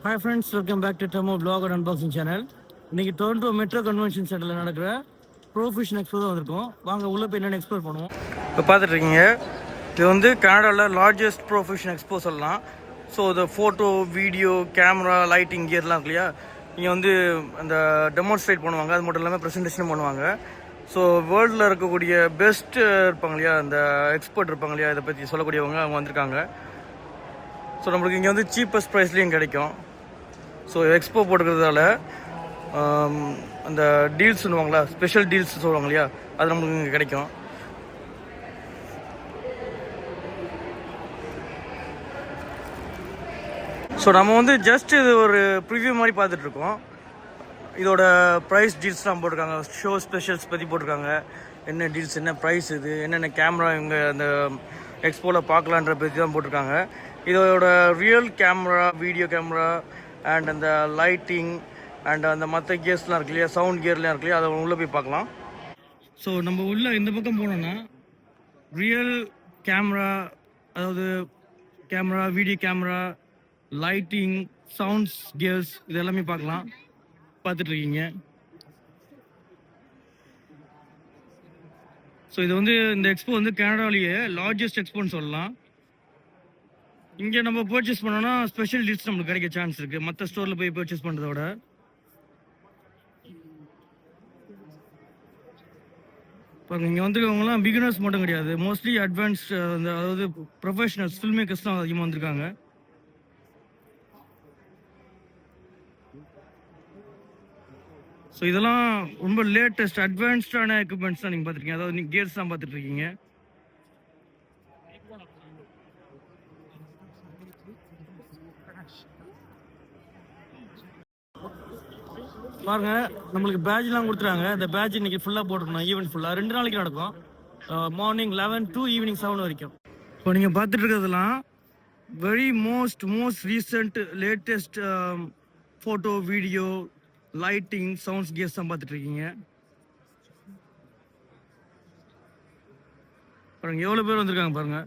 Hi friends, welcome back to demo vlog and unboxing channel. இன்றைக்கி Toronto Metro Convention சென்டரில் நடக்கிற ப்ரோஃபிஷன் expo தான் வந்திருக்கோம். வாங்க உள்ளே போய் என்னென்னு எக்ஸ்ப்ளோர் பண்ணுவோம். இப்போ பார்த்துட்ருக்கீங்க, இது வந்து கனடாவில் லார்ஜஸ்ட் ப்ரோஃபிஷன் எக்ஸ்போ சொல்லலாம். ஸோ இந்த ஃபோட்டோ, வீடியோ, கேமரா, லைட்டிங் கியர்லாம் இருக்கு இல்லையா, இங்கே வந்து அந்த டெமான்ஸ்ட்ரேட் பண்ணுவாங்க. அது மட்டும் இல்லாமல் ப்ரெசன்டேஷன் பண்ணுவாங்க. ஸோ வேர்ல்டில் இருக்கக்கூடிய பெஸ்ட்டு இருப்பாங்க இல்லையா, அந்த எக்ஸ்பர்ட் இருப்பாங்க இல்லையா, இதை பற்றி சொல்லக்கூடியவங்க அவங்க வந்திருக்காங்க. ஸோ நம்மளுக்கு இங்கே வந்து சீப்பஸ்ட் ப்ரைஸ்லேயும் கிடைக்கும். ஸோ எக்ஸ்போ போட்டுக்கிறதால அந்த டீல்ஸ் சொல்லுவாங்களா, ஸ்பெஷல் டீல்ஸ் சொல்லுவாங்க இல்லையா, அது நம்மளுக்கு இங்கே கிடைக்கும். ஸோ நம்ம வந்து ஜஸ்ட் இது ஒரு ப்ரிவ்யூ மாதிரி பார்த்துட்ருக்கோம். இதோட ப்ரைஸ் டீல்ஸ்லாம் போட்டிருக்காங்க, ஷோ ஸ்பெஷல்ஸ் பற்றி போட்டிருக்காங்க, என்ன டீல்ஸ், என்ன ப்ரைஸ், இது என்னென்ன கேமரா இவங்க அந்த எக்ஸ்போவில் பார்க்கலான்ற பற்றி தான் போட்டிருக்காங்க. இதோட real camera, video camera and அந்த லைட்டிங் அண்ட் அந்த மற்ற கியர்ஸ்லாம் இருக்கு இல்லையா, சவுண்ட் கியர்லாம் இருக்கு இல்லையா, அதை உள்ளே போய் பார்க்கலாம். ஸோ நம்ம உள்ளே இந்த பக்கம் போனோன்னா ரியல் கேமரா, அதாவது camera, video camera, lighting, sounds gears, இது எல்லாமே பார்க்கலாம். பார்த்துட்ருக்கீங்க. ஸோ இது வந்து இந்த எக்ஸ்போ வந்து கனடாலேயே லார்ஜஸ்ட் எக்ஸ்போன்னு சொல்லலாம். இங்கே நம்ம பர்ச்சேஸ் பண்ணோன்னா ஸ்பெஷல் டீல்ஸ் நம்மளுக்கு கிடைக்க சான்ஸ் இருக்குது, மற்ற ஸ்டோரில் போய் பர்ச்சேஸ் பண்ணுறத விட. இப்போ இங்கே வந்துருக்கவங்களாம் பிகினர்ஸ் மட்டும் கிடையாது, மோஸ்ட்லி அட்வான்ஸ்ட், அதாவது ப்ரொஃபஷனல்ஸ், ஃபில்ம் மேக்கர்ஸ் தான் அதிகமாக வந்திருக்காங்க. ஸோ இதெல்லாம் ரொம்ப லேட்டஸ்ட் அட்வான்ஸ்டான எக்யூப்மெண்ட்ஸ் தான் நீங்கள் பார்த்துருக்கீங்க. அதாவது நீங்கள் கியர்ஸ் தான் பார்த்துட்ருக்கீங்க. பாருங்க, நம்மளுக்கு பேட்ச்லாம் கொடுத்துறாங்க. இந்த பேட்ச் இன்னைக்கு ஃபுல்லாக போட்டுருக்கணும். ஈவெண்ட் ஃபுல்லாக 2 நாளைக்கு நடக்கும், மார்னிங் 11 to ஈவினிங் 7 வரைக்கும். இப்போ நீங்கள் பார்த்துட்டு இருக்கிறதுலாம் very most recent latest photo, video, lighting, sounds gears தான் பார்த்துட்டு இருக்கீங்க. பாருங்க எவ்வளோ பேர் வந்திருக்காங்க பாருங்க.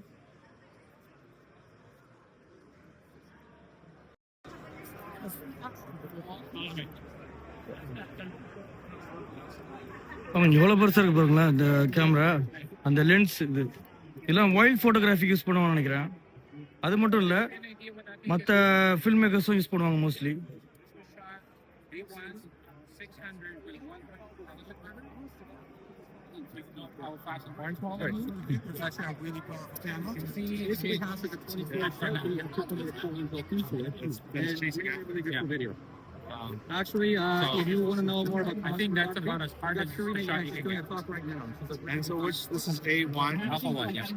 எவ்வளோ பெருசாக இருக்கு பாருங்களேன் இந்த கேமரா, அந்த லென்ஸ், இதெல்லாம் வைல்ட் ஃபோட்டோகிராஃபிக்கு யூஸ் பண்ணுவாங்கன்னு நினைக்கிறேன். அது மட்டும் இல்லை, மற்ற ஃபில்ம் மேக்கர்ஸும் யூஸ் பண்ணுவாங்க mostly. Actually, if you want to know more about, I think that's about as part of the shot you can talk right now. And so, this is A1, Alpha 1, yeah.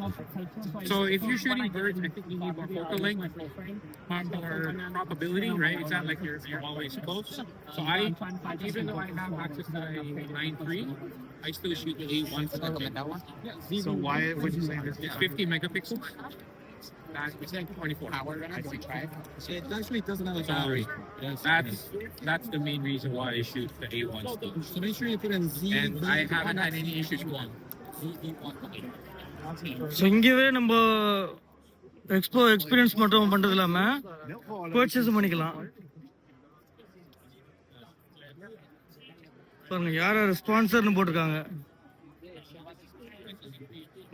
So if you're shooting birds, I think you need more focal length, more probability, right? It's not like you're always close. So even though I have access to a 9.3, I still shoot the A1 for that one. So why would you say this? It's 50 megapixels. It's like 24. It actually doesn't have a battery. That's the main reason why I shoot the A1 still. So make sure you put in Z. And I haven't had any issues with one. So இங்கேவே நம்ம expo experience மட்டும் பண்ணுறது இல்லாமல் பர்ச்சேஸும் பண்ணிக்கலாம். பாருங்க யார் யார் ஸ்பான்சர்னு போட்டிருக்காங்க.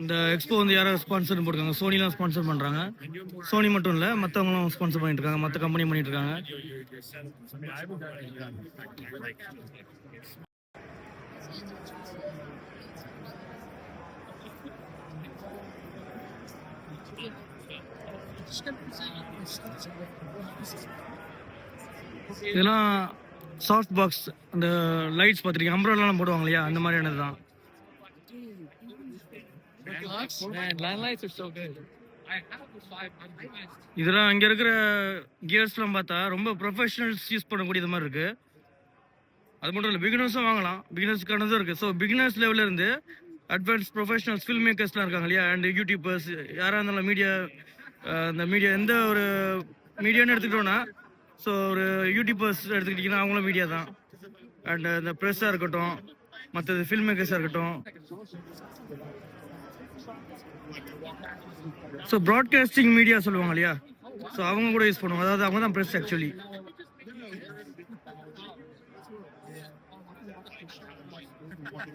இந்த எக்ஸ்போ வந்து யாராவது ஸ்பான்சர்னு போட்டிருக்காங்க. சோனிலாம் ஸ்பான்சர் பண்ணுறாங்க. சோனி மட்டும் இல்லை, மற்றவங்களும் ஸ்பான்சர் பண்ணிட்டு இருக்காங்க, மற்ற கம்பெனி பண்ணிட்டு இருக்காங்க. இதெல்லாம் சாஃப்ட் பாக்ஸ், அந்த லைட்ஸ் பார்த்துருக்கீங்க, அம்ப்ரெல்லாம் போடுவாங்க இல்லையா, அந்த மாதிரியானது தான். இதெல்லாம் இங்கே இருக்கிற கியர்ஸ்லாம் பார்த்தா ரொம்ப ப்ரொஃபஷனல்ஸ் யூஸ் பண்ணக்கூடியது மாதிரி இருக்குது. அது மட்டும் இல்லை, பிகினர்ஸும் வாங்கலாம், பிகினர்ஸ்க்கானதும் இருக்குது. ஸோ பிகினர்ஸ் லெவலில் இருந்து அட்வான்ஸ் ப்ரொஃபஷனல்ஸ் ஃபில்ம் மேக்கர்ஸ்லாம் இருக்காங்க இல்லையா, அண்ட் யூடியூபர்ஸ், யாராக இருந்தாலும் மீடியா, இந்த மீடியா எந்த ஒரு மீடியான்னு எடுத்துக்கிட்டோன்னா, ஸோ ஒரு யூடியூபர்ஸ் எடுத்துக்கிட்டிங்கன்னா அவங்களும் மீடியா தான். அண்ட் இந்த ப்ரெஸ்ஸாக இருக்கட்டும், மற்றது ஃபில்ம் மேக்கர்ஸாக இருக்கட்டும். ஸோ ப்ராட்காஸ்டிங் மீடியா சொல்லுவாங்க இல்லையா, ஸோ அவங்க கூட யூஸ் பண்ணுவாங்க. அதாவது அவங்க தான் press actually.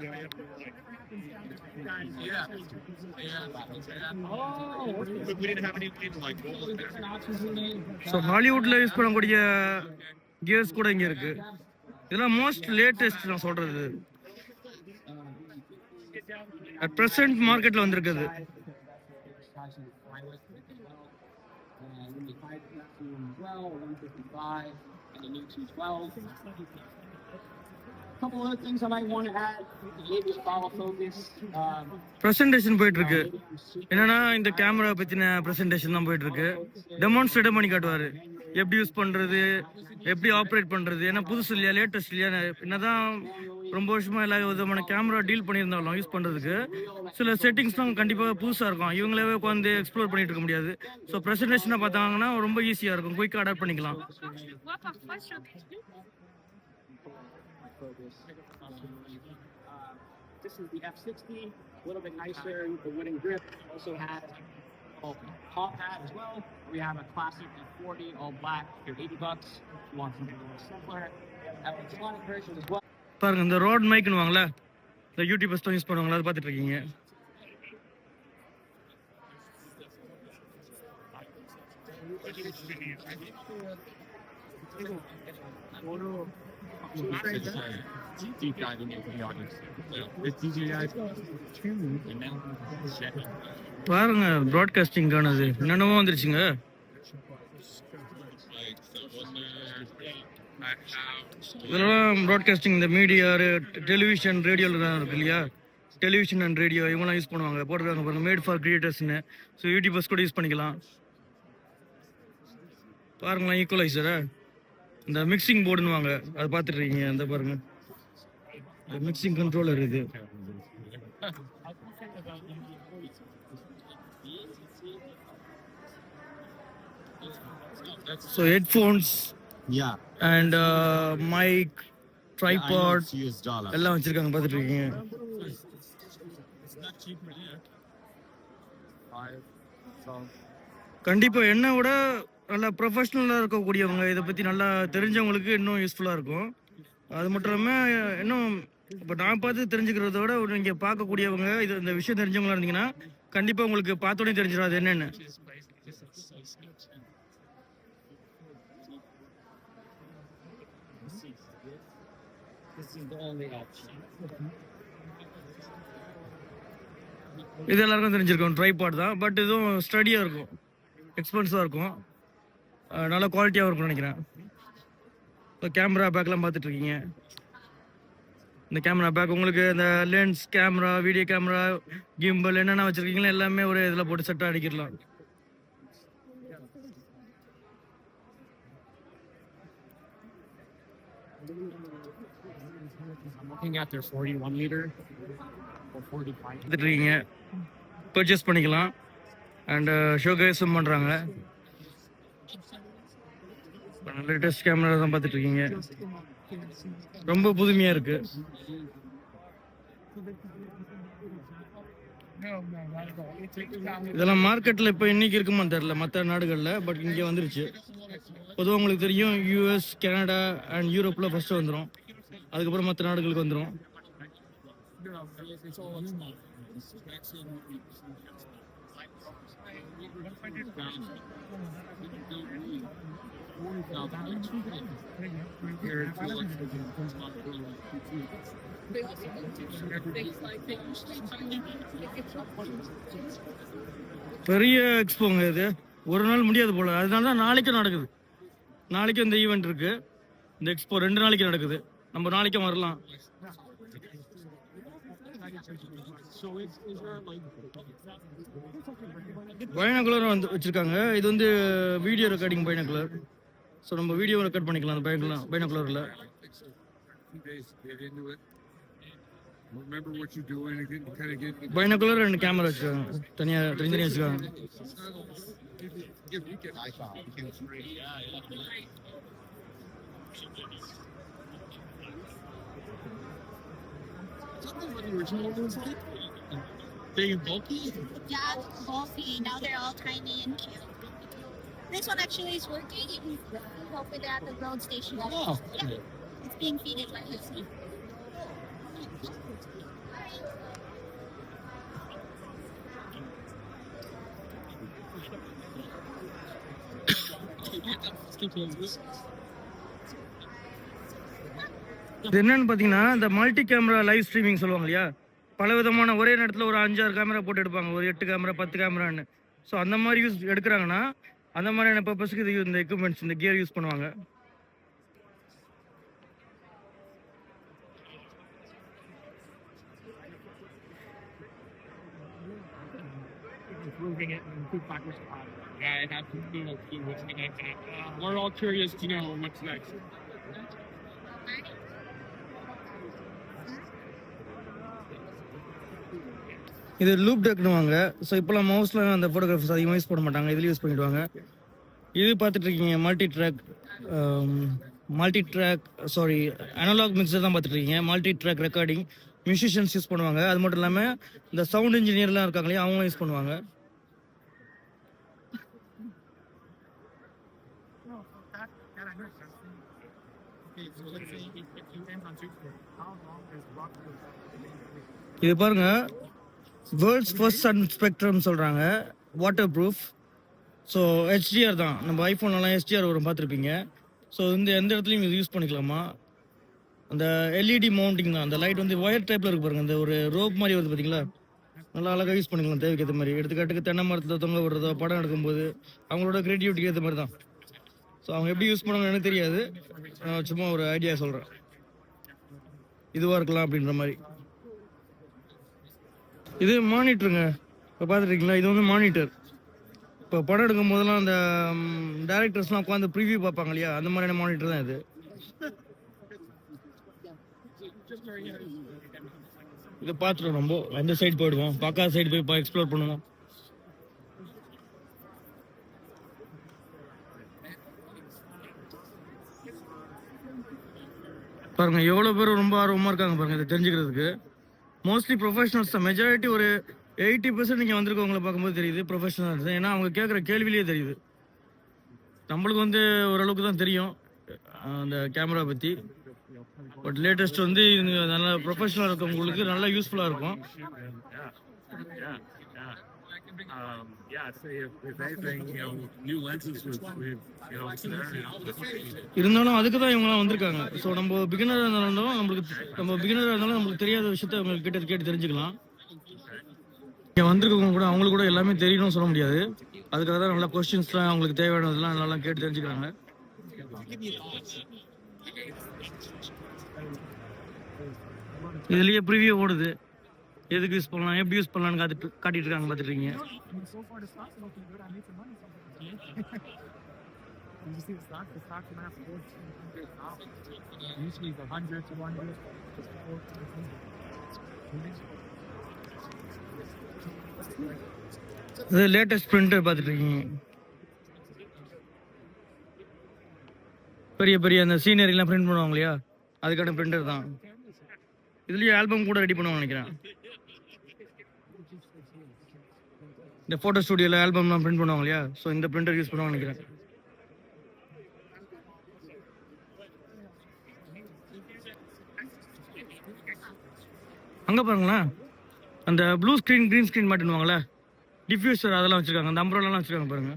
Yeah. But we didn't have anything like gold there. So ஹாலிவுட்டில் யூஸ் பண்ணக்கூடிய கியர்ஸ் கூட இங்கே இருக்கு. இதெல்லாம் மோஸ்ட் லேட்டஸ்ட் நான் சொல்றது. அட் ப்ரெசென்ட் மார்க்கெட்டில் வந்திருக்குது. Couple other things I might want to add. Maybe follow focus. Presentation போயிட்டு இருக்கு. என்னன்னா இந்த கேமரா பத்தின ப்ரெசன்டேஷன் தான் போயிட்டு இருக்கு. டெமான்ஸ்ட்ரேட் பண்ணி காட்டுவாரு, எப்படி யூஸ் பண்றது, எப்படி ஆப்ரேட் பண்றது. ஏன்னா புதுசு இல்லையா, லேட்டஸ்ட் இல்லையா, என்னதான் ரொம்ப வருஷமா எல்லா விதமான கேமரா டீல் பண்ணியிருந்தாலும் யூஸ் பண்றதுக்கு சில செட்டிங்ஸ்லாம் கண்டிப்பாக புதுசாக இருக்கும். இவங்களே உட்காந்து எக்ஸ்ப்ளோர் பண்ணிட்டு இருக்க முடியாது. ஸோ ப்ரெசன்டேஷனை பார்த்தாங்கன்னா ரொம்ப ஈஸியாக இருக்கும், குயிக்காக அடாப்ட் பண்ணிக்கலாம். This is the F60, a little bit nicer, the wooden grip. Also has a top hat as well. We have a classic F40, all black, for $80. You want something a little simpler. Electronic version as well. பாருங்க, இந்த road மைக்னு வாங்கல, இந்த YouTubers தான் use பண்ணுவாங்களா, அதை பார்த்துட்டு இருக்கீங்க. Deep dive into the audience. It's DJI 2 and now second. பாருங்க, ப்ராட்காஸ்டிங்கானது என்னென்னமோ வந்துருச்சுங்க. இதெல்லாம் ப்ராட்காஸ்டிங், இந்த மீடியா, டெலிவிஷன், ரேடியோலாம் இருக்கு இல்லையா, டெலிவிஷன் அண்ட் ரேடியோ இவங்கெல்லாம் யூஸ் பண்ணுவாங்க. போட்டிருக்காங்க பாருங்க, மேட் ஃபார் கிரியேட்டர்ஸ்னு. ஸோ யூடியூபர்ஸ் கூட யூஸ் பண்ணிக்கலாம். பாருங்களேன், ஈக்குவலைசரா, இந்த மிக்சிங் போர்டுன்னு வாங்க, அதை பார்த்துட்டு இருக்கீங்க. அந்த பாருங்க, மிக்சிங் கண்ட்ரோலர் இது. So headphones, Yeah, and mic, tripod, $. எல்லாம் வச்சிருக்காங்க, பார்த்துட்டு இருக்கீங்க. கண்டிப்பா என்னை விட நல்லா ப்ரொஃபஷ்னலாக இருக்கக்கூடியவங்க, இதை பற்றி நல்லா தெரிஞ்சவங்களுக்கு இன்னும் யூஸ்ஃபுல்லாக இருக்கும். அது மட்டும் இல்லாமல் இன்னும் இப்போ நான் பார்த்து தெரிஞ்சுக்கிறத விட நீங்கள் பார்க்கக்கூடியவங்க, இது இந்த விஷயம் தெரிஞ்சவங்களா இருந்தீங்கன்னா கண்டிப்பாக உங்களுக்கு பார்த்தோன்னே தெரிஞ்சிடும் அது என்னென்னு. இது எல்லாருக்கும் தெரிஞ்சிருக்கும், ட்ரைபாட் தான். பட் இதுவும் ஸ்டடியாக இருக்கும், எக்ஸ்பென்சிவாக இருக்கும், நல்ல குவாலிட்டியாக இருக்கும்னு நினைக்கிறேன். இப்போ கேமரா பேக்லாம் பார்த்துட்டு இருக்கீங்க. இந்த கேமரா பேக் உங்களுக்கு இந்த lens, camera, video camera, gimbal என்னென்ன வச்சுருக்கீங்களோ எல்லாமே ஒரு இதில் போட்டு செட்டாக அடிக்கிடலாம். I'm looking at their 41 meter or 45. பார்த்துட்டு இருக்கீங்க, பர்ச்சேஸ் பண்ணிக்கலாம். அண்ட் ஷோகேஸும் பண்ணுறாங்க. லேட்டஸ்ட் கேமரா தான் பார்த்துட்டு இருக்கீங்க, ரொம்ப புதுமையாக இருக்கு. இதெல்லாம் மார்க்கெட்டில் இப்போ இன்னைக்கு இருக்குமான்னு தெரியல மற்ற நாடுகளில், பட் இங்கே வந்துருச்சு. பொதுவாக உங்களுக்கு தெரியும், யூஎஸ், கனடா அண்ட் யூரோப்பில் ஃபஸ்ட்டு வந்துடும், அதுக்கப்புறம் மற்ற நாடுகளுக்கு வந்துடும். பெரிய எக்ஸ்போங்க இது, ஒரு நாள் முடியாது போல. அதனால தான் நாளைக்கும் நடக்குது. நாளைக்கும் இந்த ஈவெண்ட் இருக்கு, இந்த எக்ஸ்போ 2 நாளைக்கு நடக்குது. நம்ம நாளைக்கும் வரலாம். பைனாகுலர் வந்து வச்சிருக்காங்க. இது வந்து வீடியோ ரெக்கார்டிங் பைனாகுலர். ஸோ நம்ம வீடியோ ரெக்கார்ட் பண்ணிக்கலாம் அந்த பைனாகுலரில். Remember what you're doing and kind of get. Binocular 2 camera வச்சிருக்காங்க, தனித்தனியாக வச்சிருக்காங்க. Something with the original ones like big and bulky. Yeah, bulky. Now they're all tiny and cute. This one actually is working. You can help with it at the road station. Oh. Yeah, it's being feeded by Lucy. இது என்னன்னு பார்த்தீங்கன்னா இந்த multi camera live streaming சொல்லுவாங்க இல்லையா, பல விதமான ஒரே நேரத்தில் ஒரு 5-6 கேமரா போட்டு எடுப்பாங்க, ஒரு 8 கேமரா 10 கேமரான்னு. ஸோ அந்த மாதிரி யூஸ் எடுக்கிறாங்கன்னா அந்த மாதிரியான பர்பஸ்க்கு இது இந்த எக்யூப்மெண்ட்ஸ் இந்த கியர் யூஸ் பண்ணுவாங்க. Moving it in 2 factors. Yeah, I have to do what's next. We're all curious to know what's next. இது லூப் டெக்னுவாங்க. ஸோ இப்போலாம் மவுஸில் அந்த ஃபோட்டோகிராஃபர்ஸ் அதிகமாக யூஸ் பண்ண மாட்டாங்க, இதில் யூஸ் பண்ணிவிடுவாங்க. இது பார்த்துட்டு இருக்கீங்க மல்டி ட்ராக் அனலாக் மிக்சர் தான் பார்த்துட்டு இருக்கீங்க. Multi track recording musicians use பண்ணுவாங்க. அது மட்டும் இல்லாமல் இந்த சவுண்ட் இன்ஜினியர்லாம் இருக்காங்க இல்லையா, அவங்களும் யூஸ் பண்ணுவாங்க. இது பாருங்க, வேர்ல்ட்ஸ் ஃபர்ஸ்ட் சன் ஸ்பெக்ட்ரம் சொல்கிறாங்க, வாட்டர் ப்ரூஃப். ஸோ HDR தான், நம்ம ஐஃபோன்லாம் HDR வரும் பார்த்துருப்பீங்க. ஸோ இந்த எந்த இடத்துலையும் இது யூஸ் பண்ணிக்கலாமா. அந்த LED மவுண்டிங் தான், அந்த லைட் வந்து ஒயர் டைப்பில் இருக்கு பாருங்கள், இந்த ஒரு ரோப் மாதிரி வருது பார்த்தீங்களா, நல்லா அழகாக யூஸ் பண்ணிக்கலாம் தேவைக்கு ஏற்ற மாதிரி. எடுத்துக்காட்டுக்கு தென்னை மரத்தில் தொங்க விடுறதோ படம் எடுக்கும்போது அவங்களோட க்ரியேட்டிவிட்டிக்கு ஏற்ற மாதிரி தான். ஸோ அவங்க எப்படி யூஸ் பண்ணுவாங்கன்னு எனக்கு தெரியாது, சும்மா ஒரு ஐடியா சொல்கிறேன், இதுவாக இருக்கலாம் அப்படின்ற மாதிரி. இது மானிட்டருங்க, இப்போ பார்த்துருக்கீங்களா, இது வந்து மானிட்டர். இப்போ படம் எடுக்கும் போதெல்லாம் அந்த டேரக்டர்ஸ்லாம் உட்காந்து ப்ரிவியூ பார்ப்பாங்க இல்லையா, அந்த மாதிரியான மானிட்டர் தான் இது. இதை பார்த்துட்டோம், நம்ம அந்த சைடு போயிடுவோம், பார்க்காத சைடு போய் எக்ஸ்ப்ளோர் பண்ணுவோம். பாருங்க எவ்வளோ பேர் ரொம்ப ஆர்வமாக இருக்காங்க பாருங்க இதை தெரிஞ்சுக்கிறதுக்கு. மோஸ்ட்லி ப்ரொஃபஷனல்ஸ் தான், மெஜாரிட்டி ஒரு 80% நீங்கள் வந்திருக்கவங்களை பார்க்கும்போது தெரியுது ப்ரொஃபஷனல்ஸ். ஏன்னா அவங்க கேட்குற கேள்வியிலேயே தெரியுது. நம்மளுக்கு வந்து ஓரளவுக்கு தான் தெரியும் அந்த கேமரா பற்றி. பட் லேட்டஸ்ட் வந்து நல்ல ப்ரொஃபஷனலாக இருக்கவங்களுக்கு நல்லா யூஸ்ஃபுல்லாக இருக்கும். இருந்தாலும் அதுக்கு தான் இவங்கலாம் வந்திருக்காங்க. ஸோ நம்ம பிகினராக இருந்தாலும் நம்மளுக்கு தெரியாத விஷயத்த அவங்க கேட்டு தெரிஞ்சுக்கலாம். இங்கே வந்திருக்கவங்க கூட அவங்களுக்கு கூட எல்லாமே தெரியணும்னு சொல்ல முடியாது. அதுக்காக தான் நல்லா கொஸ்டின்ஸ்லாம் அவங்களுக்கு தேவையானதெல்லாம் நல்லா கேட்டு தெரிஞ்சுக்கிறாங்க. இதுலயே ப்ரிவியூ ஓடுது, எதுக்கு யூஸ் பண்ணலாம் எப்படி யூஸ் பண்ணலாம்னு காட்டிட்டு இருக்காங்க பார்த்துட்டு. இது லேட்டஸ்ட் பிரிண்டர் பார்த்துட்டு இருக்கீங்க. பெரிய பெரிய அந்த சீனரிலாம் பிரிண்ட் பண்ணுவாங்க இல்லையா, அதுக்கான பிரிண்டர் தான். இதுலயே ஆல்பம் கூட ரெடி பண்ணுவாங்க நினைக்கிறேன். இந்த போட்டோ ஸ்டுடியோல ஆல்பம்லாம் பிரிண்ட் பண்ணுவாங்க இல்லையா, ஸோ இந்த பிரிண்டர் யூஸ் பண்ணுவாங்க நினைக்கிறேன். அங்கே பாருங்களேன், அந்த ப்ளூ ஸ்க்ரீன் க்ரீன் ஸ்க்ரீன் மாட்டினுவாங்களே, டிஃப்யூசர் அதெல்லாம் வச்சுருக்காங்க. அந்த அம்ப்ரோலாம் வச்சுருக்காங்க பாருங்க,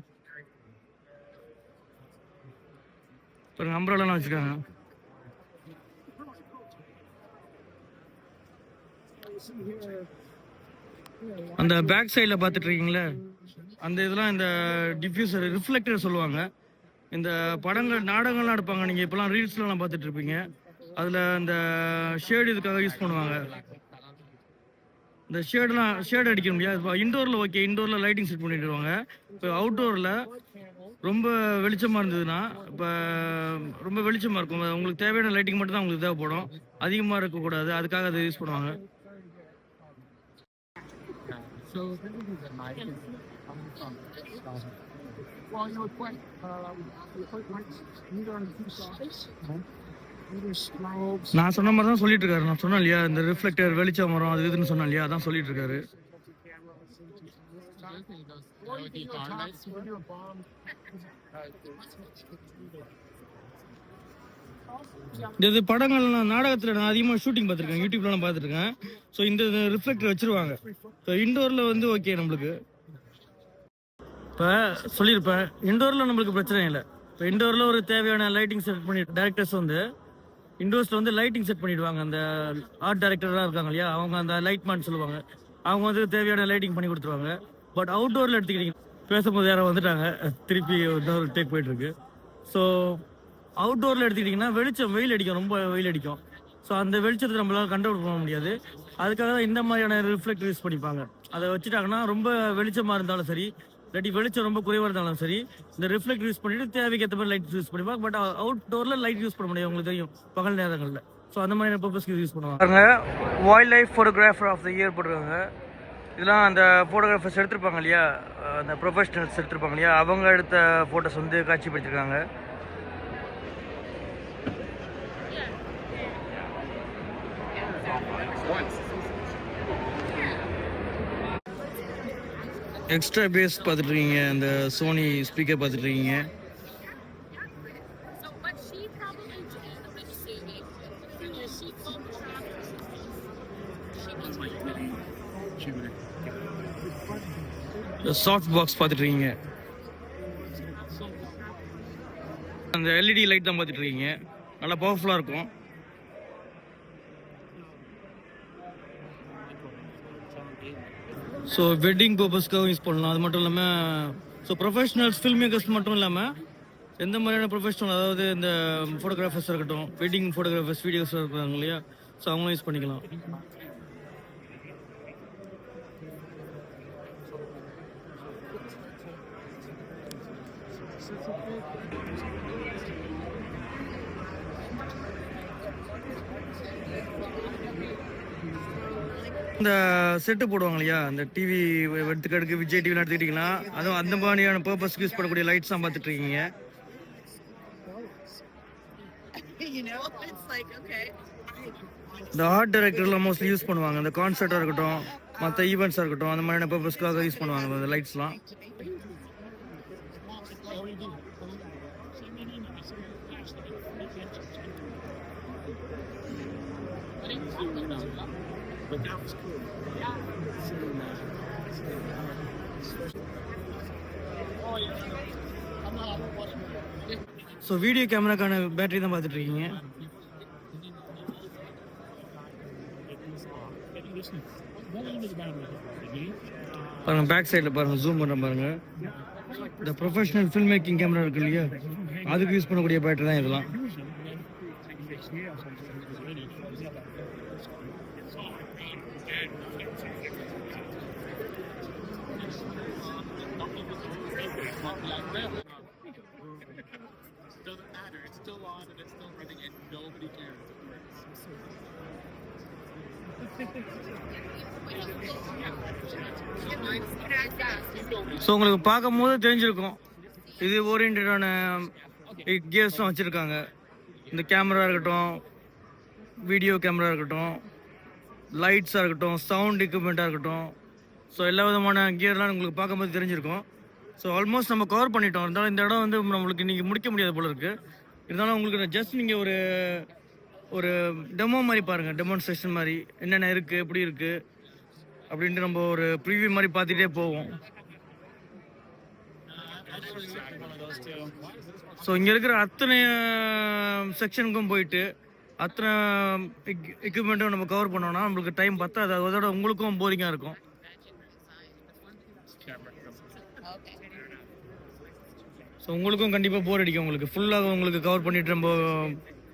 அம்ப்ரோலாம் வச்சுருக்காங்க. அந்த பேக் சைடில் பார்த்துட்டு இருக்கீங்களே, அந்த இதெல்லாம் இந்த டிஃப்யூசர் ரிஃப்ளெக்டர் சொல்லுவாங்க. இந்த படங்கள் நாடகங்கள்லாம் எடுப்பாங்க, நீங்கள் இப்போலாம் ரீல்ஸ்லாம் பார்த்துட்டு இருப்பீங்க. அதில் இந்த ஷேடு இதுக்காக யூஸ் பண்ணுவாங்க. இந்த ஷேடு அடிக்க முடியாது. இப்போ இண்டோரில் ஓகே, இண்டோரில் லைட்டிங் செட் பண்ணிடுவாங்க. இப்போ அவுட்டோரில் ரொம்ப வெளிச்சமாக இருந்ததுன்னா, இப்போ ரொம்ப வெளிச்சமாக இருக்கும், உங்களுக்கு தேவையான லைட்டிங் மட்டும் தான் உங்களுக்கு தேவைப்படும், அதிகமாக இருக்கக்கூடாது, அதுக்காக அதை யூஸ் பண்ணுவாங்க. So this is a nice coming from. Well, you know, it's quite neither on the two sides. நான் சொன்ன மாதிரி தான் சொல்லிட்டு இருக்காரு. நான் சொன்னேன் இல்லையா, இந்த ரிஃப்ளெக்டர் வெளிச்சம் வரும் அது இதுன்னு சொன்னேன் இல்லையா, அதான் சொல்லிட்டு இருக்காரு. இது படங்கள்லாம் நாடகத்தில் நான் அதிகமாக ஷூட்டிங் பார்த்துருக்கேன், யூடியூப்லாம் பார்த்துருக்கேன். ஸோ இந்த ரிஃப்ளெக்டர் வச்சுருவாங்க. ஸோ இண்டோரில் வந்து ஓகே நம்மளுக்கு. இப்போ சொல்லியிருப்பேன், இண்டோரில் நம்மளுக்கு பிரச்சனை இல்லை. இப்போ இண்டோரில் ஒரு தேவையான லைட்டிங் செட் பண்ணி டேரக்டர்ஸ் வந்து இண்டோர்ஸில் வந்து லைட்டிங் செட் பண்ணிடுவாங்க. அந்த ஆர்ட் டைரக்டராக இருக்காங்க இல்லையா, அவங்க அந்த லைட் மேன் சொல்லுவாங்க, அவங்க வந்து தேவையான லைட்டிங் பண்ணி கொடுத்துருவாங்க. பட் அவுட்டோரில் எடுத்துக்கிட்டிங்க, பேசும்போது யாரும் வந்துட்டாங்க, திருப்பி இன்னொரு டேக் போயிட்டுருக்கு. ஸோ அவுட்டோரில் எடுத்துக்கிட்டிங்கன்னா வெளிச்சம், வெயில் அடிக்கும், ரொம்ப வெயில் அடிக்கும். ஸோ அந்த வெளிச்சத்தை நம்மளால் கண்ட்ரோல் பண்ண முடியாது. அதுக்காக தான் இந்த மாதிரியான ரிஃப்ளெக்டர் யூஸ் பண்ணிப்பாங்க. அதை வச்சுட்டாங்கன்னா ரொம்ப வெளிச்சமாக இருந்தாலும் சரி, இல்லாட்டி வெளிச்சம் ரொம்ப குறைவாக இருந்தாலும் சரி, இந்த ரிஃப்ளெக்ட் யூஸ் பண்ணிட்டு தேவைக்கு ஏற்ற மாதிரி லைட் யூஸ் பண்ணிப்பாங்க. பட் அவுட்டோரில் லைட் யூஸ் பண்ண முடியாது, உங்களுக்கு தெரியும், பகல் நேரங்களில். ஸோ அந்த மாதிரியான பர்பஸ்க்கு யூஸ் பண்ணுவாங்க. Wildlife photographer of the year போட்டிருக்காங்க. இதெல்லாம் அந்த ஃபோட்டோகிராஃபர்ஸ் எடுத்திருப்பாங்க இல்லையா, அந்த ப்ரொஃபஷனல்ஸ் எடுத்திருப்பாங்க இல்லையா, அவங்க எடுத்த ஃபோட்டோஸ் வந்து காட்சிப்படுத்திருக்காங்க. எக்ஸ்ட்ரா பேஸ் பார்த்துட்டு இருக்கீங்க, அந்த சோனி ஸ்பீக்கர் பார்த்துட்டு இருக்கீங்க. சாஃப்ட் பாக்ஸ் பார்த்துட்டு இருக்கீங்க, அந்த எல்இடி லைட் தான் பார்த்துட்டு இருக்கீங்க. நல்லா பவர்ஃபுல்லாக இருக்கும். ஸோ வெட்டிங் பர்பஸ்க்காகவும் யூஸ் பண்ணலாம். அது மட்டும் இல்லாமல் ஸோ ப்ரொஃபஷனல்ஸ் ஃபில்ம் மேக்கர்ஸ் மட்டும் இல்லாமல் எந்த மாதிரியான ப்ரொஃபஷனல், அதாவது இந்த ஃபோட்டோகிராஃபர்ஸ் இருக்கட்டும், வெட்டிங் ஃபோட்டோகிராஃபர்ஸ், வீடியோஸ் இருக்காங்க இல்லையா, ஸோ அவங்களும் யூஸ் பண்ணிக்கலாம். இந்த செட்டு போடுவாங்க இல்லையா, இந்த டிவி எடுத்துக்கிட்டு விஜய் டிவிலாம் எடுத்துக்கிட்டிங்கன்னா, அதுவும் அந்த மாதிரியான பர்பஸ்க்கு யூஸ் பண்ணக்கூடிய லைட்ஸ் தான் பார்த்துட்டு இருக்கீங்க. இந்த ஆர்ட் டைரக்டர்லாம் மோஸ்ட்லி யூஸ் பண்ணுவாங்க. அந்த கான்சர்ட்டாக இருக்கட்டும், மற்ற ஈவெண்ட்ஸாக இருக்கட்டும், அந்த மாதிரியான பர்பஸ்க்காக யூஸ் பண்ணுவாங்க அந்த லைட்ஸ்லாம். ஸோ வீடியோ கேமராக்கான பேட்டரி தான் பார்த்துட்டு இருக்கீங்க. பாருங்க, பேக் சைடில் பாருங்க, ஜூம் பண்ண பாருங்க. இந்த ப்ரொஃபஷனல் ஃபில்ம் மேக்கிங் கேமரா இருக்கு இல்லையா, அதுக்கு யூஸ் பண்ணக்கூடிய பேட்டரி தான் இதெல்லாம். Doesn't matter. It's still on and it's still running and nobody cares. So உங்களுக்கு பார்க்கும் போது தெரிஞ்சிருக்கும், இது ஓரியன்டான கியர்ஸும் வச்சுருக்காங்க. இந்த கேமரா இருக்கட்டும், வீடியோ கேமரா இருக்கட்டும், லைட்ஸாக இருக்கட்டும், சவுண்ட் எக்யூப்மெண்ட்டாக இருக்கட்டும், ஸோ எல்லா விதமான கியர்லாம் உங்களுக்கு பார்க்கும்போது தெரிஞ்சிருக்கும். ஸோ ஆல்மோஸ்ட் நம்ம கவர் பண்ணிட்டோம். இருந்தாலும் இந்த இடம் வந்து நம்மளுக்கு இன்றைக்கி முடிக்க முடியாது போல இருக்குது. இருந்தாலும் உங்களுக்கு ஜஸ்ட் நீங்கள் ஒரு டெமோ மாதிரி பாருங்கள், டெமான்ஸ்ட்ரேஷன் மாதிரி என்னென்ன இருக்குது, எப்படி இருக்குது அப்படின்ட்டு நம்ம ஒரு ப்ரிவியூ மாதிரி பார்த்துட்டே போவோம். ஸோ இங்கே இருக்கிற அத்தனை செக்ஷனுக்கும் போயிட்டு அத்தனை எக்யூப்மெண்ட்டும் நம்ம கவர் பண்ணோம்னா நம்மளுக்கு டைம் பத்தாது. அதோட உங்களுக்கும் போரிங்காக இருக்கும். ஸோ உங்களுக்கும் கண்டிப்பாக போர் அடிக்கும். உங்களுக்கு ஃபுல்லாக உங்களுக்கு கவர் பண்ணிட்டு நம்ம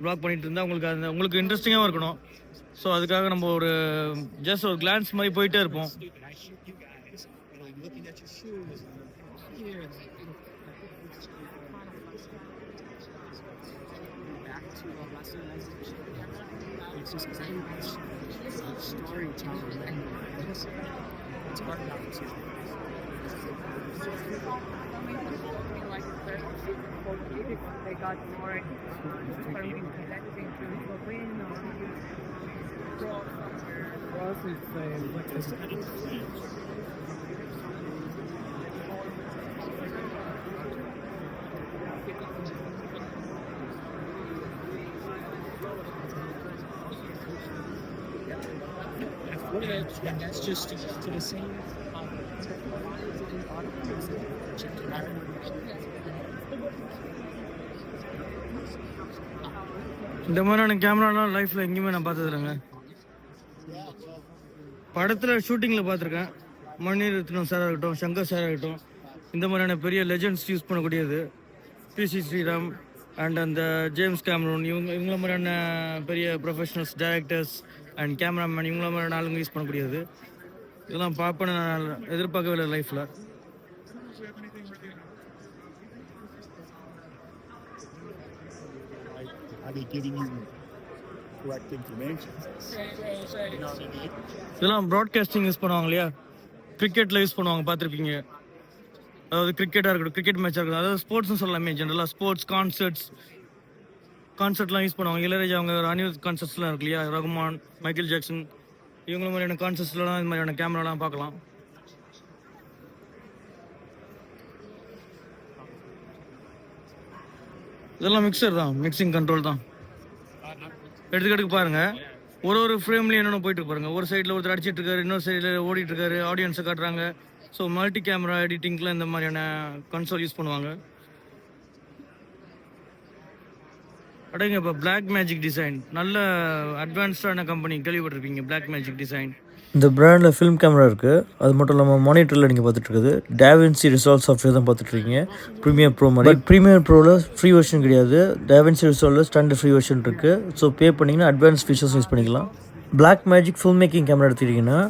ப்ளாக் பண்ணிட்டு இருந்தால் உங்களுக்கு இன்ட்ரெஸ்டிங்காகவும் இருக்கணும். ஸோ அதுக்காக நம்ம ஒரு ஜஸ்ட் ஒரு கிளான்ஸ் மாதிரி போயிட்டே இருப்போம். They got more connecting to the wind And that's just to the same. இந்த மாதிரியான கேமராலாம் லைஃப்பில் எங்கேயுமே நான் பார்த்தது இல்லைங்க. படத்தில் ஷூட்டிங்கில் பார்த்துருக்கேன். மணிரத்னம் சாராக இருக்கட்டும், சங்கர் சாராக இருக்கட்டும், இந்த மாதிரியான பெரிய லெஜெண்ட்ஸ் யூஸ் பண்ணக்கூடியது. பிசி ஸ்ரீராம் அண்ட் அந்த ஜேம்ஸ் கேமரூன் இவங்கள மாதிரியான பெரிய ப்ரொஃபஷனல்ஸ், டைரக்டர்ஸ் அண்ட் கேமராமேன் இவங்கள மாதிரியான ஆளுங்க யூஸ் பண்ணக்கூடியது. இதெல்லாம் பார்ப்பேன்னு நான் எதிர்பார்க்கவே இல்லை லைஃப்பில். Are they giving you correct information? You know what I mean? இதெல்லாம் ப்ராட்காஸ்டிங் யூஸ் பண்ணுவாங்க இல்லையா, கிரிக்கெட்டில் யூஸ் பண்ணுவாங்க, பார்த்துருப்பீங்க. அதாவது கிரிக்கெட்டாக இருக்கட்டும், கிரிக்கெட் மேட்சாக இருக்கட்டும், அதாவது ஸ்போர்ட்ஸ்னு சொல்லலாமே, ஜென்ரலாக ஸ்போர்ட்ஸ் கான்சர்ட்லாம் யூஸ் பண்ணுவாங்க. இளையராஜா அவங்க அனிருத் கான்சர்ட்ஸ்லாம் இருக்கு இல்லையா, ரகுமான், மைக்கேல் ஜாக்சன் இவங்கள மாதிரியான கான்சர்ட்ஸ்லாம் இந்த மாதிரியான கேமராலாம் பார்க்கலாம். இதெல்லாம் மிக்சர் தான், மிக்சிங் கண்ட்ரோல் தான். எடுத்துக்கிட்டு பாருங்க, ஒரு ஃப்ரேம்லேயும் என்னென்ன போயிட்டு பாருங்க. ஒரு சைடில் ஒருத்தர் அடிச்சிட்டு இருக்காரு, இன்னொரு சைடில் ஓடிட்டு இருக்காரு, ஆடியன்ஸை காட்டுறாங்க. ஸோ மல்டி கேமரா எடிட்டிங்கில் இந்த மாதிரியான கன்சோல் யூஸ் பண்ணுவாங்க. அடங்க இப்போ பிளாக் மேஜிக் டிசைன், நல்ல அட்வான்ஸ்டான கம்பெனி கேள்விப்பட்டிருப்பீங்க, பிளாக் மேஜிக் டிசைன். இந்த பிராண்டில் ஃபிலிம் கேமரா இருக்குது. அது மட்டும் இல்லாமல் மானிட்டரில் நீங்கள் பார்த்துட்ருக்குது DaVinci Resolve சாஃப்ட்வேர் தான் பார்த்துட்ருக்கீங்க. ப்ரீமியர் ப்ரோ மாதிரி. பட் ப்ரீமியர் ப்ரோவில் ஃப்ரீ வெர்ஷன் கிடையாது. DaVinci Resolve standard free version இருக்குது. ஸோ பே பண்ணிங்கன்னா அட்வான்ஸ் ஃபீச்சர்ஸ் யூஸ் பண்ணிக்கலாம். Blackmagic filmmaking camera எடுத்துக்கிட்டிங்கன்னா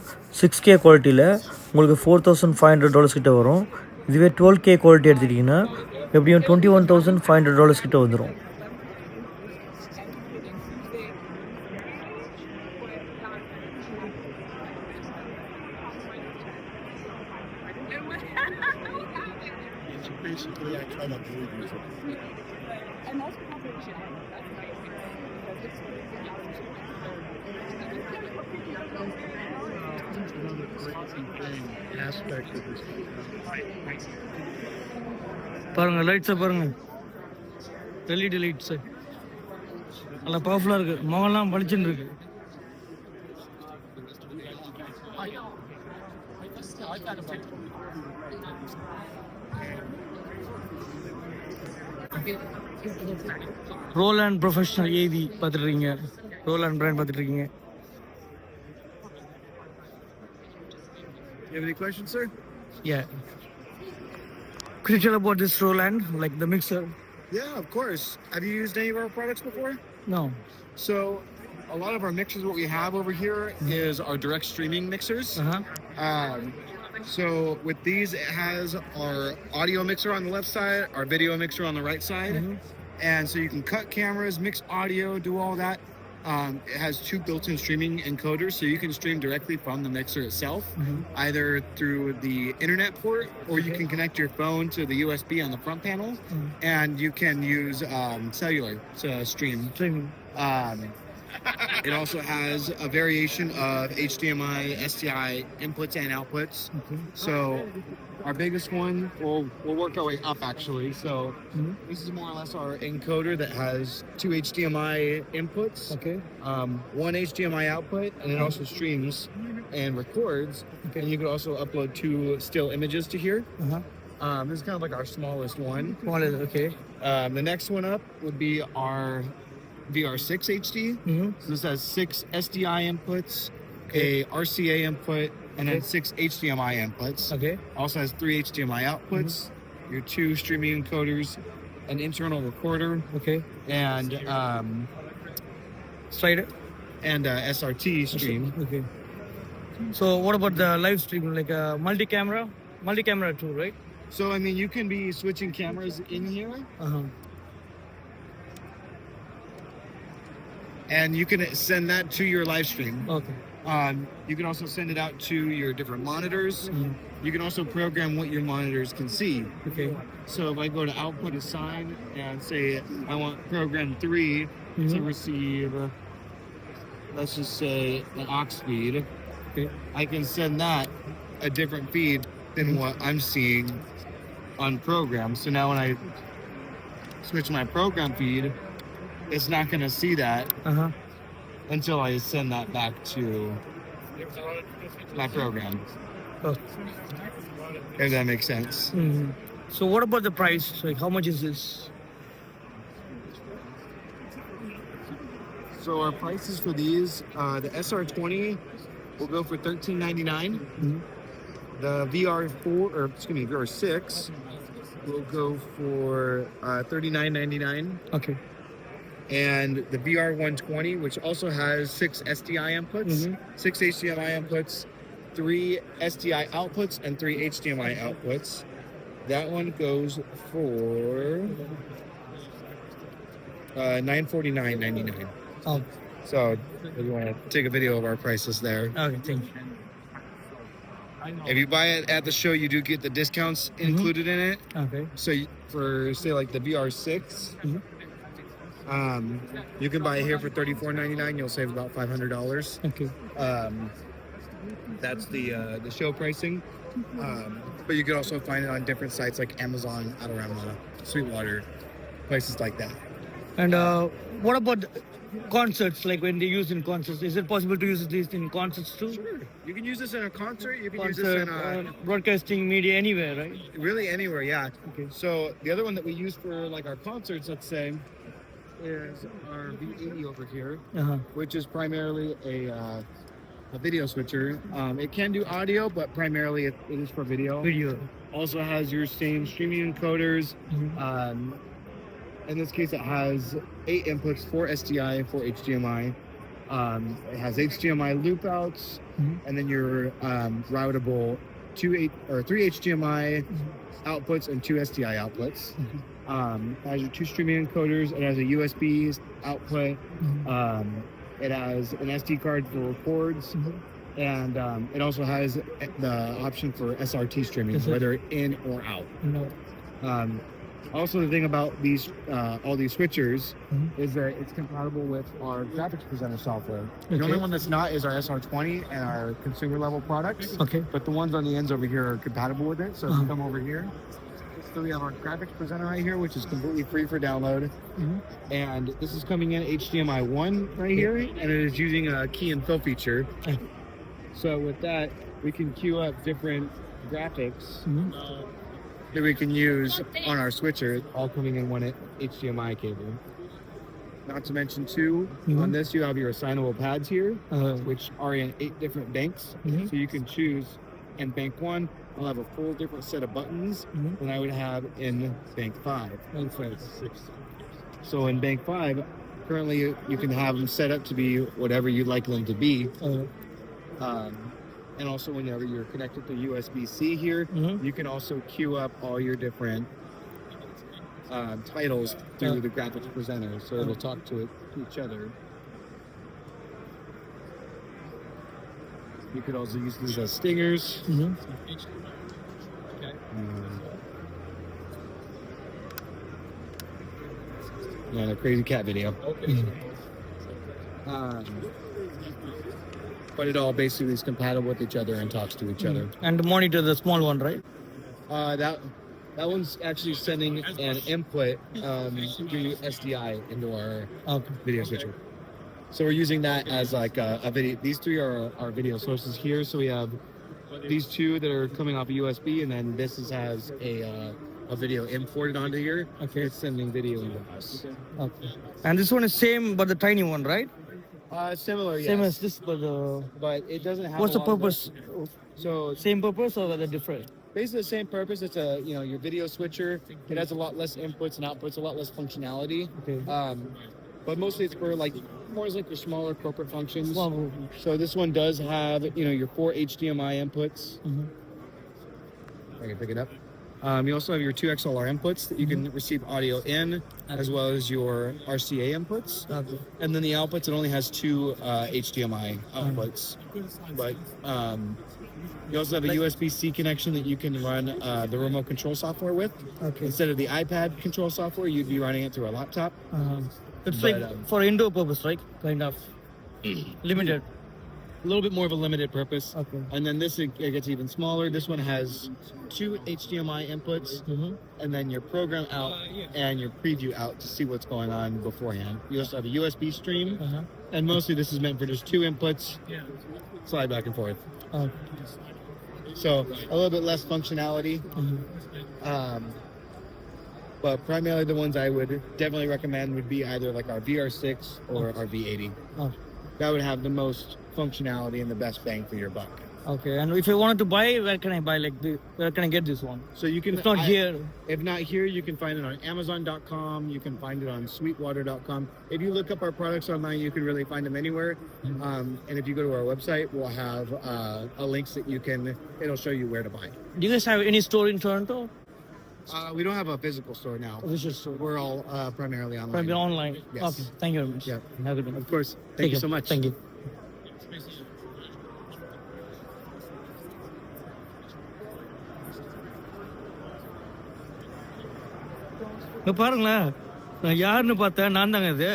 6K குவாலிட்டியில் உங்களுக்கு $4,500 கிட்ட வரும். இதுவே 12K குவாலிட்டி எடுத்துக்கிட்டிங்கன்னா எப்படியும் $21,500 கிட்ட வந்துடும். Basically, I try not to use it. Aspect of this. பாருங்க லைட்ஸை பாருங்க, LED லைட்ஸு நல்லா பவர்ஃபுல்லாக இருக்குது. முகம்லாம் பளிச்சுன்னு இருக்கு. ரோலாண்ட் ப்ரொஃபஷனல் ஏவி பார்த்துட்ருக்கீங்க, ரோலாண்ட் பிராண்ட் பார்த்துட்ருக்கீங்க. You have any questions, sir? Yeah. Could you tell about this Roland, like the mixer? Yeah, of course. Have you used any of our products before? No. So, a lot of our mixers, what we have over here is our direct streaming mixers. So with these, it has our audio mixer on the left side, our video mixer on the right side. And so you can cut cameras, mix audio, do all that. It has 2 built-in streaming encoders, so you can stream directly from the mixer itself, either through the internet port, or you can connect your phone to the USB on the front panel, and you can use cellular to stream. It also has a variation of HDMI, SDI inputs and outputs. So our biggest one, we'll work our way up actually. So this is more or less our encoder that has 2 HDMI inputs, 1 HDMI output, and it also streams and records. And you can also upload 2 still images to here. This is kind of like our smallest one. Okay. The next one up would be our VR6 HD. So this has 6 SDI inputs, a RCA input, and then 6 HDMI inputs. Okay. Also has 3 HDMI outputs, your 2 streaming encoders, an internal recorder, Okay. and Slider. SRT stream. Okay. So what about the live stream, like a multi-camera too, right? So I mean, you can be switching cameras in here, and you can send that to your live stream. Okay. You can also send it out to your different monitors. You can also program what your monitors can see. Okay. So if I go to output assign and say I want program 3 to receive, let's just say an aux feed, I can send that a different feed than what I'm seeing on program. So now when I switch my program feed, it's not going to see that until I send that back to my program. Oh. If that makes sense. So what about the price? Like how much is this? So our prices for these, the SR20 will go for $13.99. The VR4, or excuse me, VR6 will go for $39.99. Okay. And the VR120, which also has 6 SDI inputs, 6 HDMI inputs, 3 SDI outputs, and 3 HDMI outputs. That one goes for $949.99. Oh, So if you want to take a video of our prices there. okay, thank you. If you buy it at the show, you do get the discounts included in it. Okay. So for say like the VR6, you can buy it here for $34.99. You'll save about $500. Okay. That's the show pricing. But you can also find it on different sites like Amazon, Adorama, Sweetwater, places like that. And what about concerts? Like when they use in concerts, is it possible to use this in concerts too? Sure. You can use this in a concert. You can use this Concert, in broadcasting media, anywhere, right? really anywhere. Yeah. Okay. So the other one that we use for like our concerts, let's say, is our V80 over here, which is primarily a video switcher. It can do audio, but primarily it is for video. Video. Also has your same streaming encoders. In this case, it has 8 inputs, 4 SDI and 4 HDMI. It has HDMI loop outs, and then your routable 3 HDMI outputs and 2 SDI outputs. It has your 2 streaming encoders. It has a USB output. It has an SD card for records, and it also has the option for SRT streaming, whether in or out. No. Also, the thing about these all these switchers is that it's compatible with our graphics presenter software. The only one that's not is our SR20 and our consumer level products. Okay. But the ones on the ends over here are compatible with it. So if you come over here, so we have our graphics presenter right here, which is completely free for download. And this is coming in HDMI 1 right here, and it is using a key and fill feature. So with that, we can queue up different graphics that we can use on our switcher, all coming in one HDMI cable. Not to mention too, on this you have your assignable pads here, which are in 8 different banks. So you can choose in bank 1, I'll have a full different set of buttons than I would have in bank 5. So in bank 5, currently you can have them set up to be whatever you'd like them to be. And also whenever you're connected to USB-C here, you can also queue up all your different titles through the graphics presenter, so it'll talk to each other. You could also use these as stingers. And a crazy cat video. But it all basically is compatible with each other and talks to each other. And the monitor, the small one, right? That one's actually sending an input through SDI into our video switcher. So we're using that as like a video. These 3 are our video sources here. So we have these 2 that are coming off a USB, and then this has a video imported onto here. Okay, it's sending video into us. Okay. And this one is same, but the tiny one, right? Similar, yes. Same as this, but it doesn't have. What's the purpose? So same purpose or are they different? Basically the same purpose. It's your video switcher. It has a lot less inputs and outputs, a lot less functionality. Okay. But mostly it's for like more like your smaller corporate functions. So this one does have your 4 HDMI inputs. I can pick it up. You also have your 2 XLR inputs that you can receive audio in, as well as your RCA inputs. And then the outputs, it only has 2 HDMI outputs. But you also have a USB-C connection that you can run the remote control software with. Instead of the iPad control software, you'd be running it through a laptop. It's like for indoor purpose, right? Kind of limited. A little bit more of a limited purpose. Okay. And then this, it gets even smaller. This one has 2 HDMI inputs, and then your program out and your preview out to see what's going on beforehand. You also have a USB stream, and mostly this is meant for just 2 inputs. Slide back and forth. So a little bit less functionality. But primarily the ones I would definitely recommend would be either like our VR6 or our V80. Oh. That would have the most functionality and the best bang for your buck. Okay, and if I wanted to buy, where can I buy? Where can I get this one? So you can, It's not here. If not here, you can find it on Amazon.com. You can find it on Sweetwater.com. If you look up our products online, you can really find them anywhere. And if you go to our website, we'll have links that it'll show you where to buy. Do you guys have any store in Toronto? We don't have a physical store now. Official store. We're all primarily online. Probably online. Yes. Okay, thank you very much. Yeah. Have a good one. Of course. Thank you so much. Thank you. இங்க பாருங்களேன், நான் யாருன்னு பார்த்தேன், நான் தாங்க இது.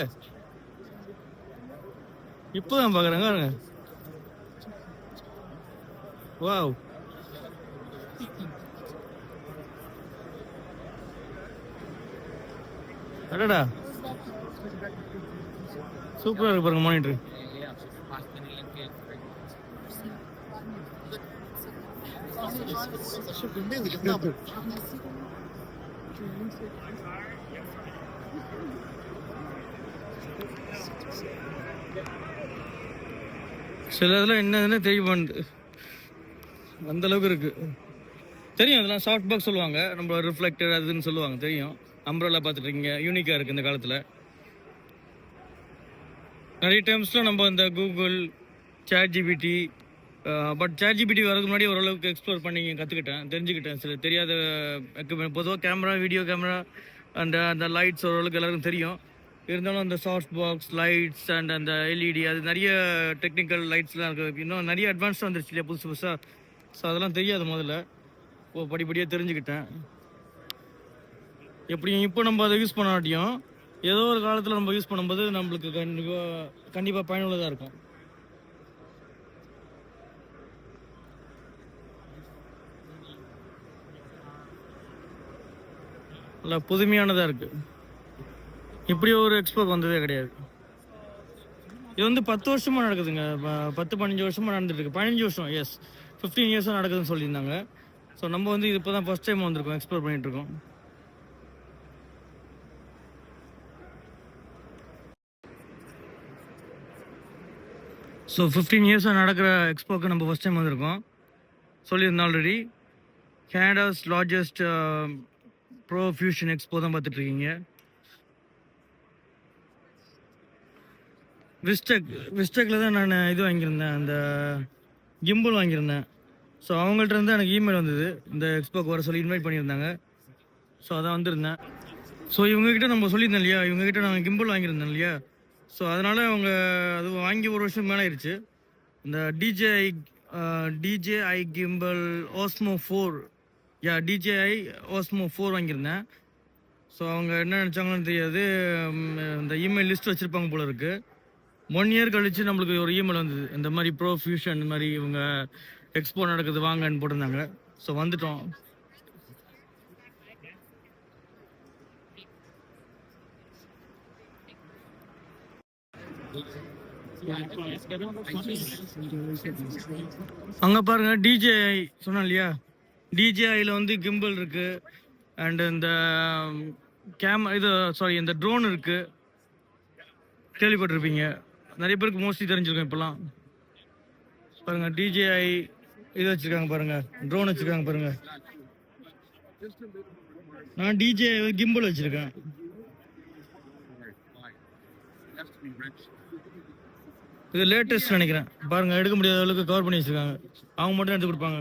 இப்போதான் பார்க்குறேங்க. வாவ், அடடா, சூப்பரா இருக்கு பாருங்க மானிட்டர். சில இதெல்லாம் என்னதுன்னு தெரிய மாட்டேங்குது, அந்த அளவுக்கு இருக்கு. தெரியும் இதெல்லாம் சாஃப்ட் பாக்ஸ் சொல்லுவாங்க, நம்ம ரிஃப்ளெக்டர் அதுன்னு சொல்லுவாங்க, தெரியும். அம்ப்ரெல்லா பார்த்துருக்கீங்க, யூனிக்காக இருக்குது இந்த காலத்தில். நிறைய டைம்ஸில் நம்ம இந்த கூகுள், ChatGPT, பட் ChatGPT வரதுக்கு முன்னாடி ஓரளவுக்கு எக்ஸ்ப்ளோர் பண்ணி கற்றுக்கிட்டேன், தெரிஞ்சுக்கிட்டேன். சில தெரியாத பொதுவாக கேமரா, வீடியோ கேமரா அந்த லைட்ஸ் ஓரளவுக்கு எல்லாருக்கும் தெரியும். இருந்தாலும் அந்த சாஃப்ட் பாக்ஸ் லைட்ஸ் அண்ட் அந்த எல்இடி, அது நிறைய டெக்னிக்கல் லைட்ஸ்லாம் இருக்குது. இன்னும் நிறைய அட்வான்ஸாக வந்துருச்சு இல்லையா புதுசு புதுசாக. ஸோ அதெல்லாம் தெரியாது முதல்ல, படிப்படியாக தெரிஞ்சுக்கிட்டேன். எப்படியும் இப்போ நம்ம அதை யூஸ் பண்ணாட்டியும் ஏதோ ஒரு காலத்தில் நம்ம யூஸ் பண்ணும்போது நம்மளுக்கு கண்டிப்பாக பயனுள்ளதாக இருக்கும். நல்லா புதுமையானதாக இருக்குது. இப்படி ஒரு எக்ஸ்போக்கு வந்ததே கிடையாது. இது வந்து 10 வருஷமாக நடக்குதுங்க. 10-15 வருஷமாக நடந்துட்டுருக்கு. 15 வருஷம், எஸ் 15 இயர்ஸாக நடக்குதுன்னு சொல்லியிருந்தாங்க. ஸோ நம்ம வந்து இது இப்போ தான் ஃபஸ்ட் டைம் வந்திருக்கோம், எக்ஸ்ப்ளோர் பண்ணிகிட்ருக்கோம். ஸோ 15 இயர்ஸாக நடக்கிற எக்ஸ்போக்கு நம்ம ஃபஸ்ட் டைம் வந்திருக்கோம். சொல்லியிருந்தோம் already. Canada's largest bro fusion expo தான் பார்த்துட்ருக்கீங்க. விஸ்டெக்கில் தான் நான் இது வாங்கியிருந்தேன், அந்த கிம்பிள் வாங்கியிருந்தேன். ஸோ அவங்கள்ட்ட இருந்து எனக்கு இமெயில் வந்தது, இந்த எக்ஸ்போக்கு வர சொல்லி இன்வைட் பண்ணியிருந்தாங்க. ஸோ அதான் வந்திருந்தேன். ஸோ இவங்ககிட்ட நம்ம சொல்லியிருந்தேன் இல்லையா, இவங்ககிட்ட நான் கிம்பிள் வாங்கியிருந்தேன் இல்லையா. ஸோ அதனால் அவங்க அது வாங்கி ஒரு வருஷம் மேலே ஆயிடுச்சு. இந்த DJI gimbal Osmo 4, DJI Osmo 4 வாங்கியிருந்தேன். ஸோ அவங்க என்ன நினச்சாங்கன்னு தெரியாது, இந்த இமெயில் லிஸ்ட் வச்சுருப்பாங்க போல இருக்குது. 1 இயர் கழிச்சு நம்மளுக்கு ஒரு இமெயில் வந்தது, இந்த மாதிரி ப்ரோ ஃபியூஷன் இந்த மாதிரி இவங்க எக்ஸ்போ நடக்குது வாங்கன்னு போட்டிருந்தாங்க. ஸோ வந்துட்டோம். அங்கே பாருங்க, DJI சொன்னேன் இல்லையா, DJIல வந்து கிம்பிள் இருக்கு அண்ட் இந்த இந்த ட்ரோன் இருக்கு, கேள்விப்பட்டிருப்பீங்க. நிறைய பேருக்கு மோஸ்ட்லி தெரிஞ்சிருக்கும் இப்போலாம். பாருங்க DJI இது வச்சிருக்காங்க, பாருங்க ட்ரோன் வச்சிருக்காங்க பாருங்க. நான் DJI கிம்பிள் வச்சிருக்கேன். இது லேட்டஸ்ட் நினைக்கிறேன். பாருங்க, எடுக்க முடியாத அளவுக்கு கவர் பண்ணி வச்சிருக்காங்க. அவங்க மட்டும் எடுத்து கொடுப்பாங்க.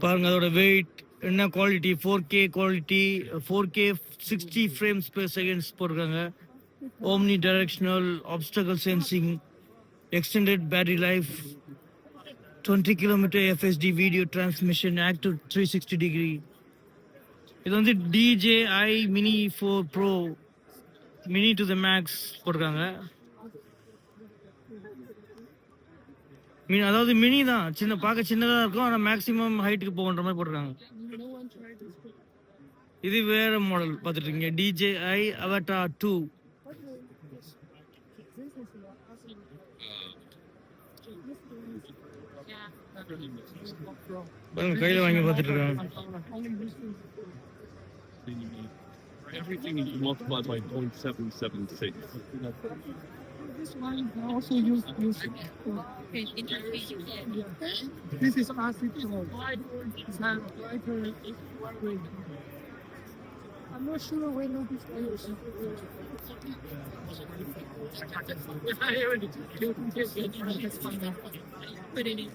பாருங்க அதோட வெயிட் என்ன, quality 4K quality, 4K 60 frames per second போட்டிருக்காங்க. Omnidirectional obstacle sensing, extended battery life, 20 km FSD video transmission, active 360 degree. இது வந்து DJI Mini 4 Pro, mini to the max போட்டிருக்காங்க. அதாவது மினி தான், பார்க்க சின்னதாக இருக்கும், ஆனால் மேக்ஸிமம் ஹைட்டுக்கு போகின்ற மாதிரி போட்டிருக்காங்க. இது வேற மாடல் பார்த்துட்டு இருக்கீங்க, DJI Avatar 2 கையில் வாங்கி பார்த்துட்டு இருக்காங்க. Everything is multiplied by 0.776. This one also used this is acetone. It's not I'm not sure where this is. But it is.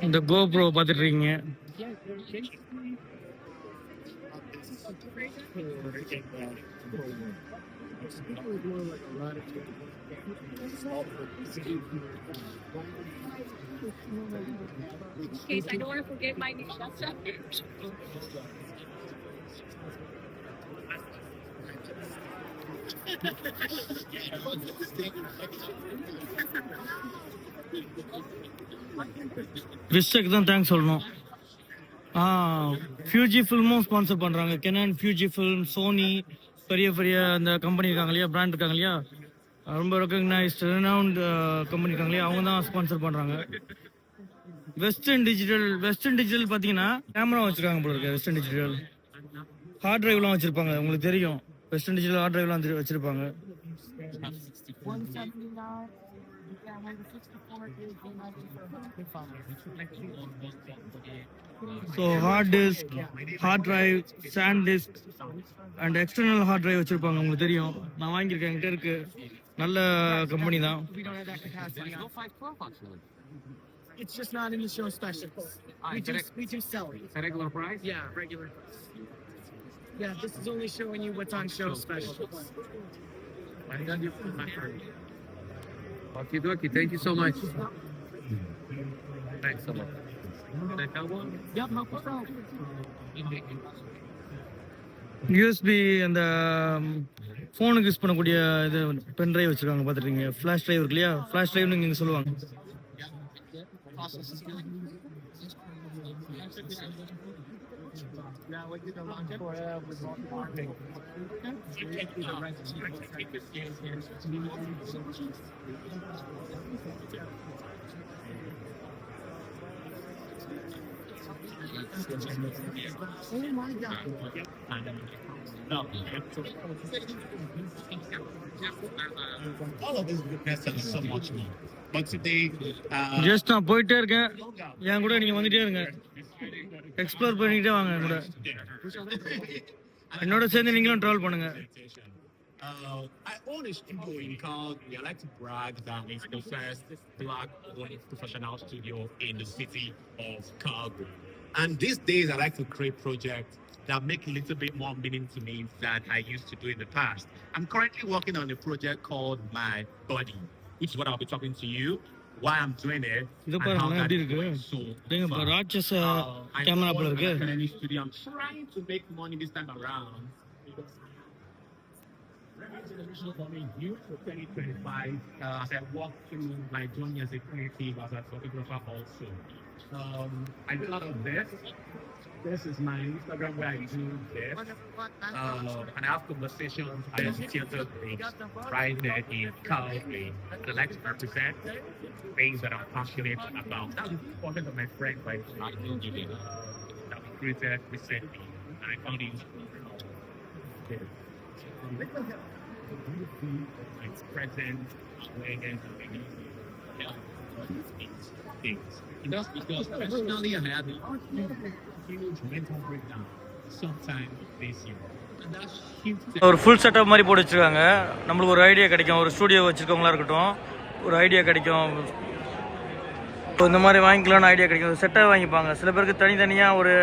இந்த GoPro பார்த்துட்டு இருக்கீங்க. In case I don't want to forget my new stuff. விஸ்டக்கு தான் thanks சொல்லணும். Fuji ஃபில்மும் sponsor பண்ணுறாங்க. Canon, Fuji film, Sony, பெரிய பெரிய அந்த company இருக்காங்க இல்லையா, பிராண்ட் இருக்காங்க இல்லையா, ரொம்ப ரெக்கக்னைஸ்ட் ரெனவுண்ட் கம்பெனி இருக்காங்க இல்லையா, அவங்க தான் ஸ்பான்சர் பண்ணுறாங்க. வெஸ்டர்ன் டிஜிட்டல் பார்த்தீங்கன்னா கேமரா வச்சுருக்காங்க போல இருக்கு. வெஸ்டர்ன் டிஜிட்டல் ஹார்ட் டிரைவ்லாம் வச்சுருப்பாங்க, உங்களுக்கு தெரியும். வெஸ்டர்ன் டிஜிட்டல் ஹார்ட் டிரைவ்லாம் வச்சுருப்பாங்க. So hard disk, hard drive, SanDisk and external hard drive வச்சுருப்பாங்க, உங்களுக்கு தெரியும். நான் வாங்கியிருக்கேன், என்கிட்ட இருக்கு. நல்ல கம்பெனி தான். It's just not in the show specials. We just sell it. It's a regular price? Yeah, regular price. Yeah, this is only showing you what's on show specials. Okay, dokie. Thank you so much. Thanks so much. Yep, no problem. USB அந்த ஃபோனுக்கு use பண்ணக்கூடிய இது pen drive வச்சுருக்காங்க பார்த்துருக்கீங்க. Flash drive இருக்கு இல்லையா, flash டிரைவ்னு இங்கே சொல்லுவாங்க. All of this goodness and so much more. But today, just நான் போயிட்டே இருக்கேன், என் கூட நீங்கள் வந்துட்டே இருங்க, எக்ஸ்ப்ளோர் பண்ணிக்கிட்டே வாங்க. என் கூட என்னோட சேர்ந்து நீங்களும் ட்ராவல் பண்ணுங்க. I own a studio in Calgary. I like to brag that it's the first black-owned professional studio in the city of Calgary. And these days, I like to create projects that make a little bit more meaning to me than I used to do in the past. I'm currently working on a project called My Body, which is what I'll be talking to you, why I'm doing it, இது and how பாருங்க that எப்படி is இருக்கு. going so இப்போ far. ராட்சச I'm camera போல இருக்கு. in the studio. I'm trying to make money this time around. For me, you for 2025, as I walk through my journey as a creative, as a photographer also. I do a lot of this. This is my Instagram where I do this. And I have conversations at theater groups right there in Calgary. I like to represent things that I'm passionate about. That was important of my friend by that we created recently. And I found it it's present, awareness, things. And that's because personally I had a huge mental breakdown sometime this year. And that's huge. ஒரு full setup மாதிரி போட்டு வச்சுருக்காங்க. நம்மளுக்கு ஒரு idea கிடைக்கும். ஒரு studio வச்சுருக்கவங்களா இருக்கட்டும், ஒரு ஐடியா கிடைக்கும். இப்போ இந்த மாதிரி வாங்கிக்கலாம்னு ஐடியா கிடைக்கும். செட்டாக வாங்கிப்பாங்க. சில பேருக்கு தனித்தனியாக ஒரு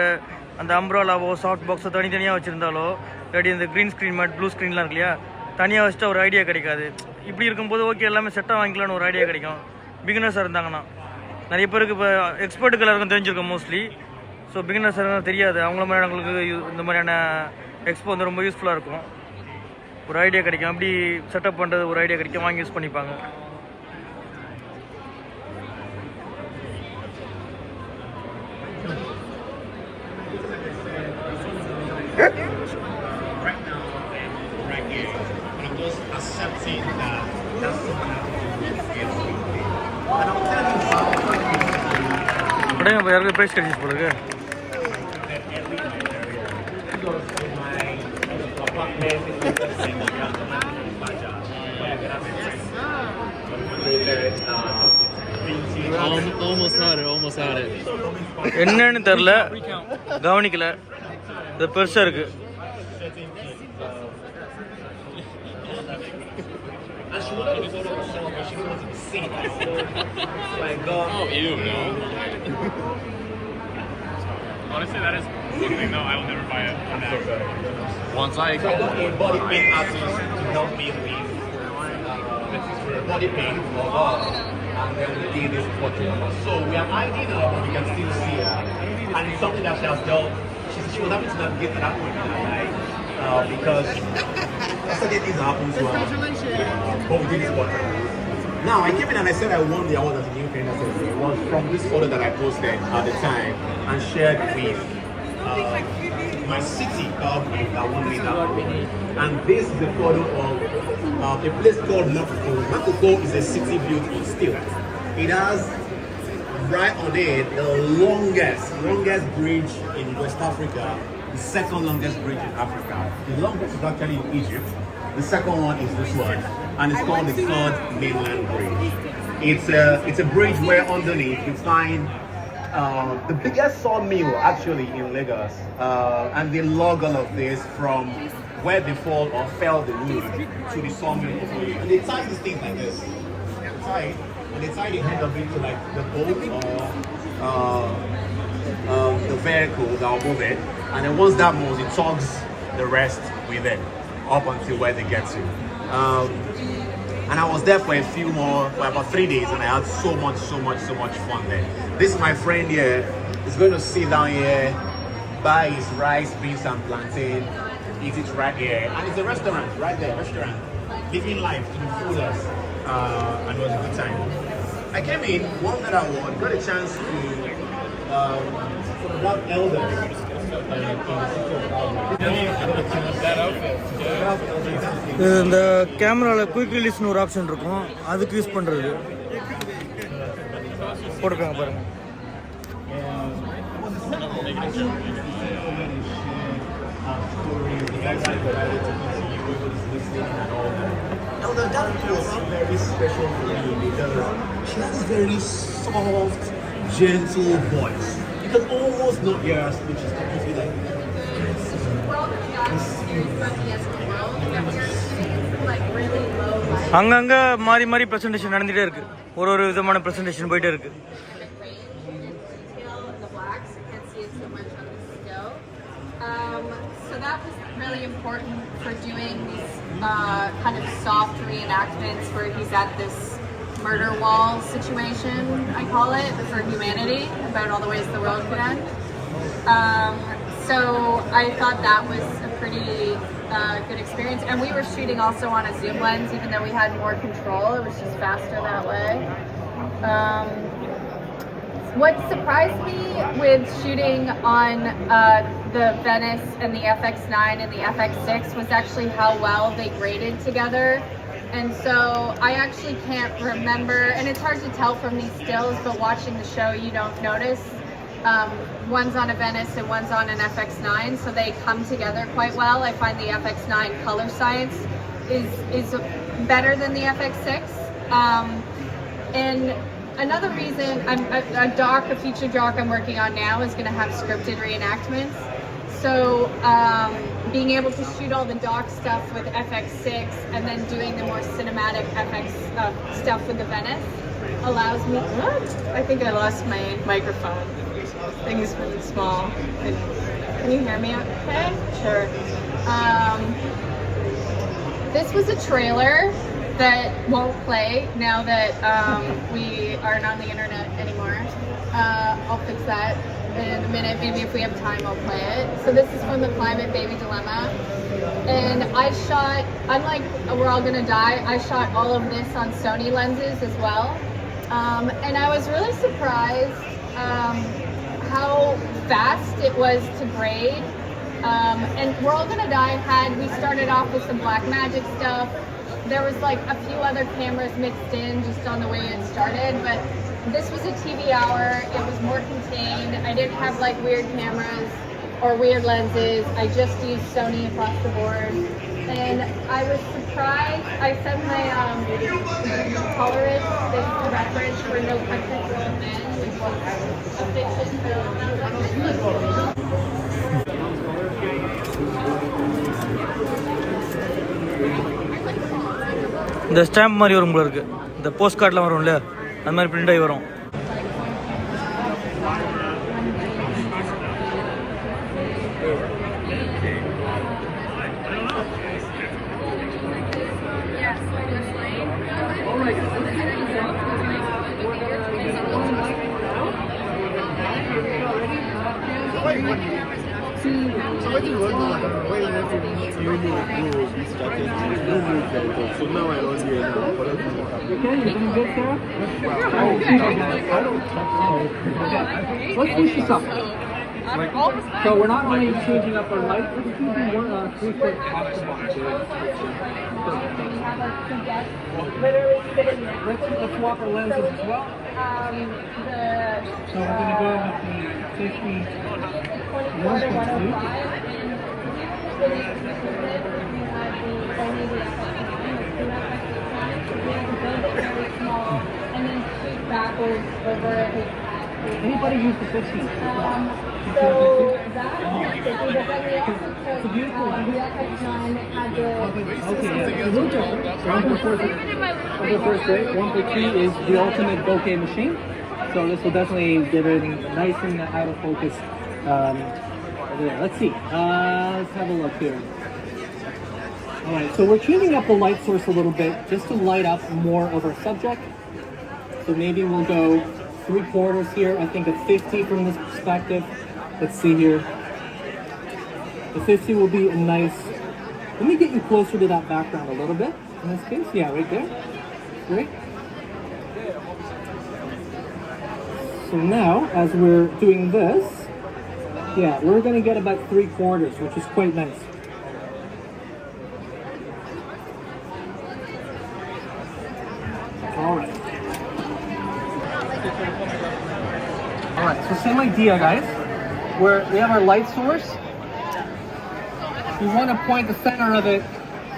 அந்த அம்ப்ரோலாவோ சாஃப்ட் பாக்ஸோ தனித்தனியாக வச்சுருந்தாலோ, இல்லாட்டி இந்த க்ரீன் ஸ்க்ரீன் மேட், ப்ளூ ஸ்க்ரீன்லாம் இருக்கு இல்லையா, தனியாக வச்சுட்டா ஒரு ஐடியா கிடைக்காது. இப்படி இருக்கும்போது ஓகே எல்லாமே செட்டாக வாங்கிக்கலான்னு ஒரு ஐடியா கிடைக்கும். பிகினர்ஸாக இருந்தாங்கன்னா நிறைய பேருக்கு இப்போ எக்ஸ்பர்ட்டுக்கு எல்லாருக்கும் தெரிஞ்சிருக்கும் மோஸ்ட்லி. ஸோ பிகினர்ஸாக தெரியாது, அவங்கள மாதிரியானவங்களுக்கு இந்த மாதிரியான எக்ஸ்போ வந்து ரொம்ப யூஸ்ஃபுல்லாக இருக்கும். ஒரு ஐடியா கிடைக்கும். அப்படி செட்டப் பண்ணுறது ஒரு ஐடியா கிடைக்கும், வாங்கி யூஸ் பண்ணிப்பாங்க. அப்படியே இப்போ யாருக்கு ப்ரைஸ் கிடைச்சிச்சு போலுக்கு. Almost had it. என்னன்னு தெரில, கவனிக்கல. இது பெருசா இருக்கு. Oh, ew, no. Honestly, that is one thing though, I will never buy it. Once I got a body paint artist to help me with body paint and then we did this portrait. So we have ID now, but we can still see her. And it's something that she has dealt. She was having to navigate to that point in her life because yesterday things happened to her. But we did this portrait. Now I came in and I said I won the award as a new painter. It was from this photo that I posted at the time and shared with my city that won me that award. And this is a photo of a place called Makoko. Makoko is a city built on steel. It has right on it the longest bridge in West Africa, the second longest bridge in Africa. The longest is actually in Egypt. The second one is this one, and it's called the Third Mainland Bridge. It's a bridge where underneath you find the biggest sawmill actually in Lagos, and they log all of this from where they fall or fell the wood to the sawmill over here. And they tie these things like this. They tie the head of it to like the boat or the vehicle that will move it, and then once that moves, it tugs the rest with it up until where they get to. And I was there for about 3 days, and I had so much fun there. This is my friend here. He's going to sit down here, buy his rice, beans, and plantain, eat it right here. And it's a restaurant right there, living life to the fullest, and it was a good time. I came in, won that award, got a chance to photograph elders. இந்த கேமராவில் quick ரிலீஸ்னு ஒரு option இருக்கும், அதுக்கு use பண்ணுறது. போட்டுருக்காங்க பாருங்க. That was very special for me because she has this very soft, gentle voice. You can almost not hear her speak. She's completely like. அங்கங்க மாறி பிரசன்டேஷன் நடந்துட்டே இருக்கு. ஒரு விதமான பிரசன்டேஷன் போயிட்டே இருக்கு. So that was really important for doing these kind of soft reenactments where he's at this murder wall situation, I call it, for humanity, about all the ways the world could end. So I thought that was a pretty good experience. And we were shooting also on a zoom lens, even though we had more control. It was just faster that way. What surprised me with shooting on the Venice and the FX9 and the FX6 was actually how well they graded together. And so I actually can't remember, and it's hard to tell from these stills, but watching the show you don't notice. One's on a Venice and one's on an FX9, so they come together quite well. I find the FX9 color science is better than the FX6. And another reason, a feature doc I'm working on now is going to have scripted reenactments. So being able to shoot all the doc stuff with FX6 and then doing the more cinematic FX stuff with the Venice allows me. What? I think I lost my microphone. Thing is really small. Can you hear me okay? Sure. This was a trailer that won't play now that we aren't on the internet anymore. I'll fix that. in a minute. Maybe if we have time, I'll play it. So this is from the Climate Baby Dilemma. And I shot, unlike We're All Gonna Die, I shot all of this on Sony lenses as well. And I was really surprised how fast it was to grade. And We're All Gonna Die we started off with some Blackmagic stuff. There was like a few other cameras mixed in just on the way it started, but this was a TV hour. It was more contained. I didn't have like weird cameras or weird lenses. I just used Sony across the board. And I was surprised. I set my tolerance, this is the reference for No Country for Old Men, which was a fiction film. இந்த stamp மாதிரி வரும் போல இருக்கு. இந்த post கார்ட்லாம் வரும்ல, அந்த மாதிரி print ஆகி வரும். So what do you want to like? Why you have to be stuck in so now I don't hear now. Okay, you doing good, Sarah? Let's push this up. So we're not only changing up our light, we're keeping 3-foot off the box. Let's swap our lenses as well. So we're going to go with the 51.2. And then shoot backwards over it. Anybody use the 15? So that it's a beautiful one. The FX9 had the Okay, yeah, it's a little different. 1.4 is great. 1.3 is the ultimate bokeh machine. So this will definitely get everything nice and out of focus. Yeah, let's see. Let's have a look here. Alright, so we're tuning up the light source a little bit just to light up more of our subject. So maybe we'll go 3/4 here. I think a 50 from this perspective. Let's see here. The 50 will be a nice... Let me get you closer to that background a little bit. In this case, yeah, right there. Great. So now, as we're doing this, yeah, we're going to get about 3/4, which is quite nice. Alright. Alright, so same idea, guys. We have our light source. We want to point the center of it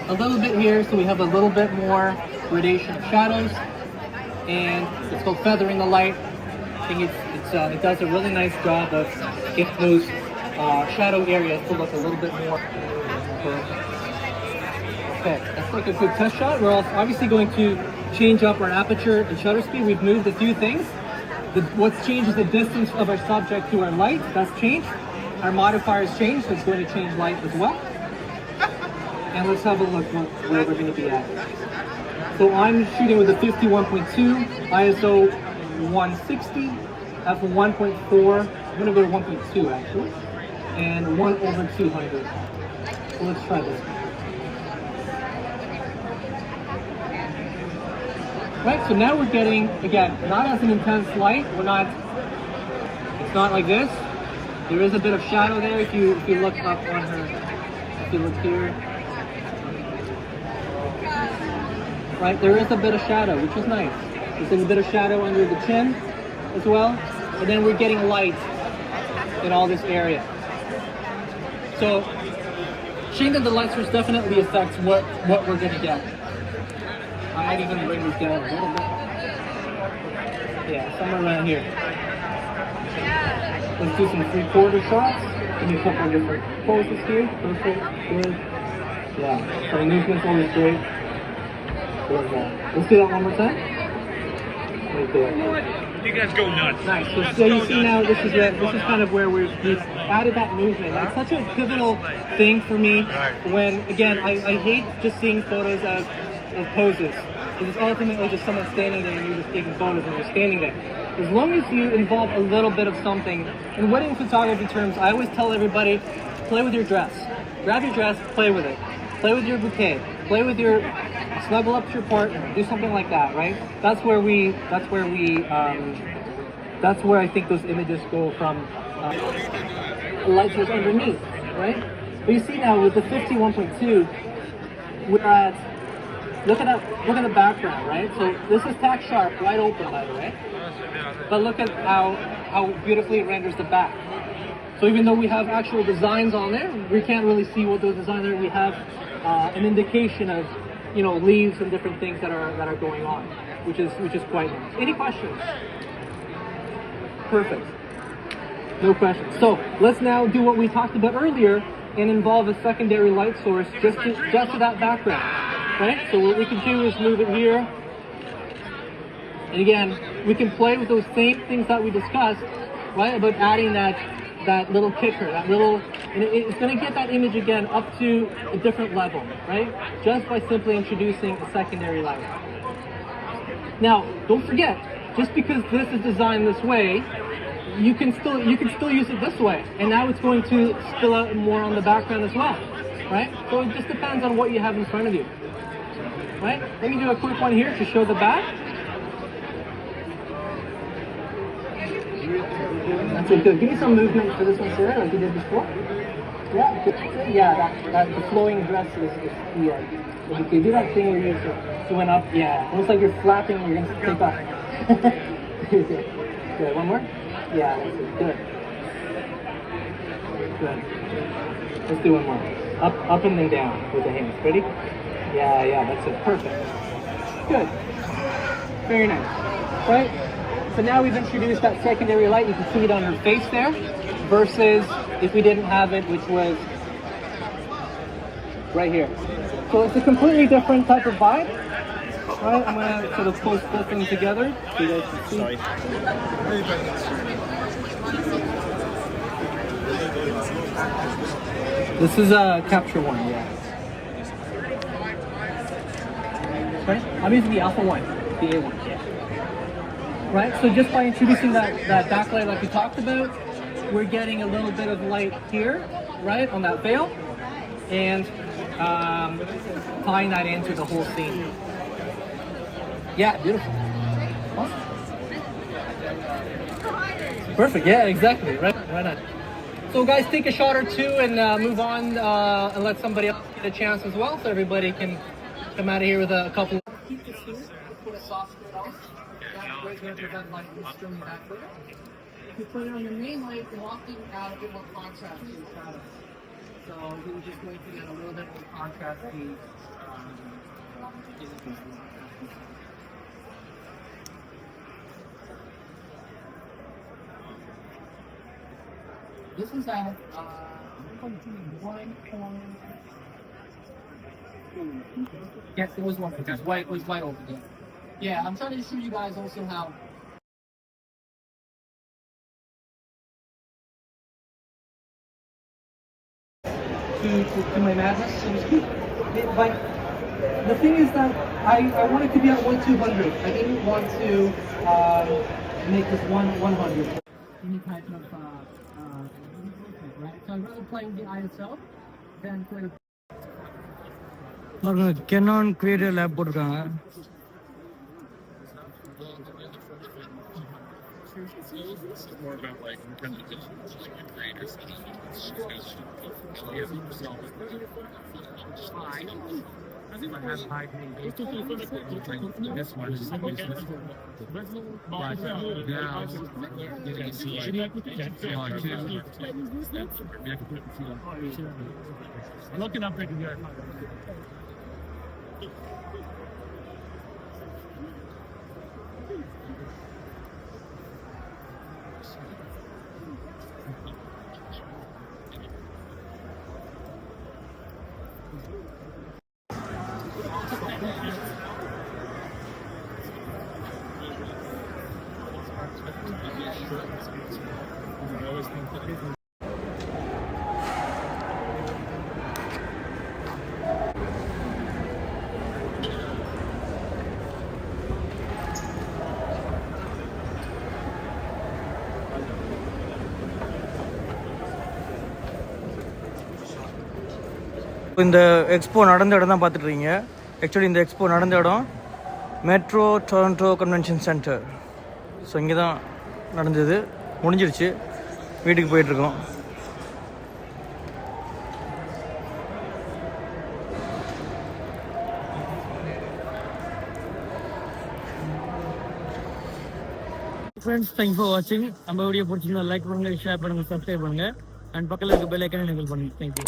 a little bit here so we have a little bit more gradation of shadows. And it's called feathering the light. I think it does a really nice job of getting those shadow areas to look a little bit more. Okay, that's like a good test shot. We're also obviously going to change up our aperture and shutter speed. We've moved a few things. What's changed is the distance of our subject to our light. That's changed. Our modifiers changed. It's going to change light as well. And let's have a look where we're going to be at. So I'm shooting with a 51.2 ISO 160 f1.4. I'm going to go to 1.2 actually, and 1/200. So let's try this. Right, so now we're getting, again, not as an intense light. It's not like this. There is a bit of shadow there if you look up on her, if you look here. Right, there is a bit of shadow, which is nice. There's a bit of shadow under the chin as well. And then we're getting light in all this area. So, changing the light source definitely affects what we're going to get. I might even bring this down a little bit. Yeah, somewhere around here. Let's do some 3/4 shots. Give me a couple of different poses here. Perfect, good. Yeah, so the movement's always great. Let's do that one more time. Right there. You guys go nuts. Nice. So you see now, this is kind of where we've added that movement. That's such a pivotal thing for me. When again, I hate just seeing photos of poses. It's ultimately just someone standing there and you're just taking photos and you're standing there. As long as you involve a little bit of something, in wedding photography terms, I always tell everybody, play with your dress. Grab your dress, play with it. Play with your bouquet. Play with your, snuggle up to your partner. Do something like that, right? That's where I think those images go from light source underneath, right? But you see now with the 51.2, we're at, look at the background, right? So this is tack sharp, wide open, by the way. But look at how beautifully it renders the back. So even though we have actual designs on there, we can't really see what those designs are. We have an indication of, you know, leaves and different things that are going on, which is quite nice. Any questions? Perfect. No questions. So let's now do what we talked about earlier and involve a secondary light source just to that background, right? So what we can do is move it here. And again, we can play with those same things that we discussed, right? About adding that little kicker, and it's going to get that image again up to a different level, right? Just by simply introducing a secondary light. Now, don't forget, just because this is designed this way, you can still use it this way, and now it's going to spill out more on the background as well, right? So it just depends on what you have in front of you, right? Let me do a quick one here to show the back. That's it, good. Give me some movement for this one, Sarah, like you did before. Yeah, good. Yeah, that the flowing dress is yeah. Okay, do that thing where you went up. Yeah, almost like you're flapping. You're gonna take off. Good. One more. Yeah, that's it. Good. Good. Let's do one more. Up and then down with the hands. Ready? Yeah, that's it. Perfect. Good. Very nice. Right? So now we've introduced that secondary light. You can see it on her face there, versus if we didn't have it, which was right here. So it's a completely different type of vibe. Right? I'm gonna sort of close this thing together so you guys can see. This is capture one, yeah. Right? I'm using the alpha one, the A1. Yeah. Right, so just by introducing that backlight like we talked about, we're getting a little bit of light here, right, on that veil, and tying that into the whole scene. Yeah, beautiful. Awesome. Perfect, yeah, exactly, right on. So guys, take a shot or two and move on and let somebody else get a chance as well, so everybody can come out of here with a couple. Keep this here, put a soft split on. That's going to prevent light from streaming back further. If you put it on your main light, you're locking out a bit more contrast to the shadows. So you're just going to get a little bit more contrast to this is at 1 point. Yes, it was one. It was wide open. Yeah. Yeah, I'm trying to show you guys also how. To my madness, so to speak. But the thing is that I wanted to be at 1/200. I didn't want to make this 1/100. Any type of right? So I'd rather play with the ISO than play with. Canon Creator Lab போட்டிருக்காங்க. This is more about like kind of like a creator stuff. I think I have high this one is you can see I'm looking up right here. இந்த expo நடந்த இடம் தான் பார்த்துட்ருக்கீங்க. Actually இந்த expo நடந்த இடம் metro Toronto convention centre. So இங்கே தான் நடந்தது, முடிஞ்சிருச்சு, வீட்டுக்கு போயிட்டுருக்கோம். ஃப்ரெண்ட்ஸ், தேங்க்ஸ் ஃபார் வாட்சிங். நம்ம வீடியோ பிடிச்சிருந்தா லைக் பண்ணுங்கள், ஷேர் பண்ணுங்கள், சப்ஸ்கிரைப் பண்ணுங்கள் அண்ட் பக்கத்தில் இருக்க பெல் ஐக்கனை எனேபிள் பண்ணுங்கள். தேங்க்யூ.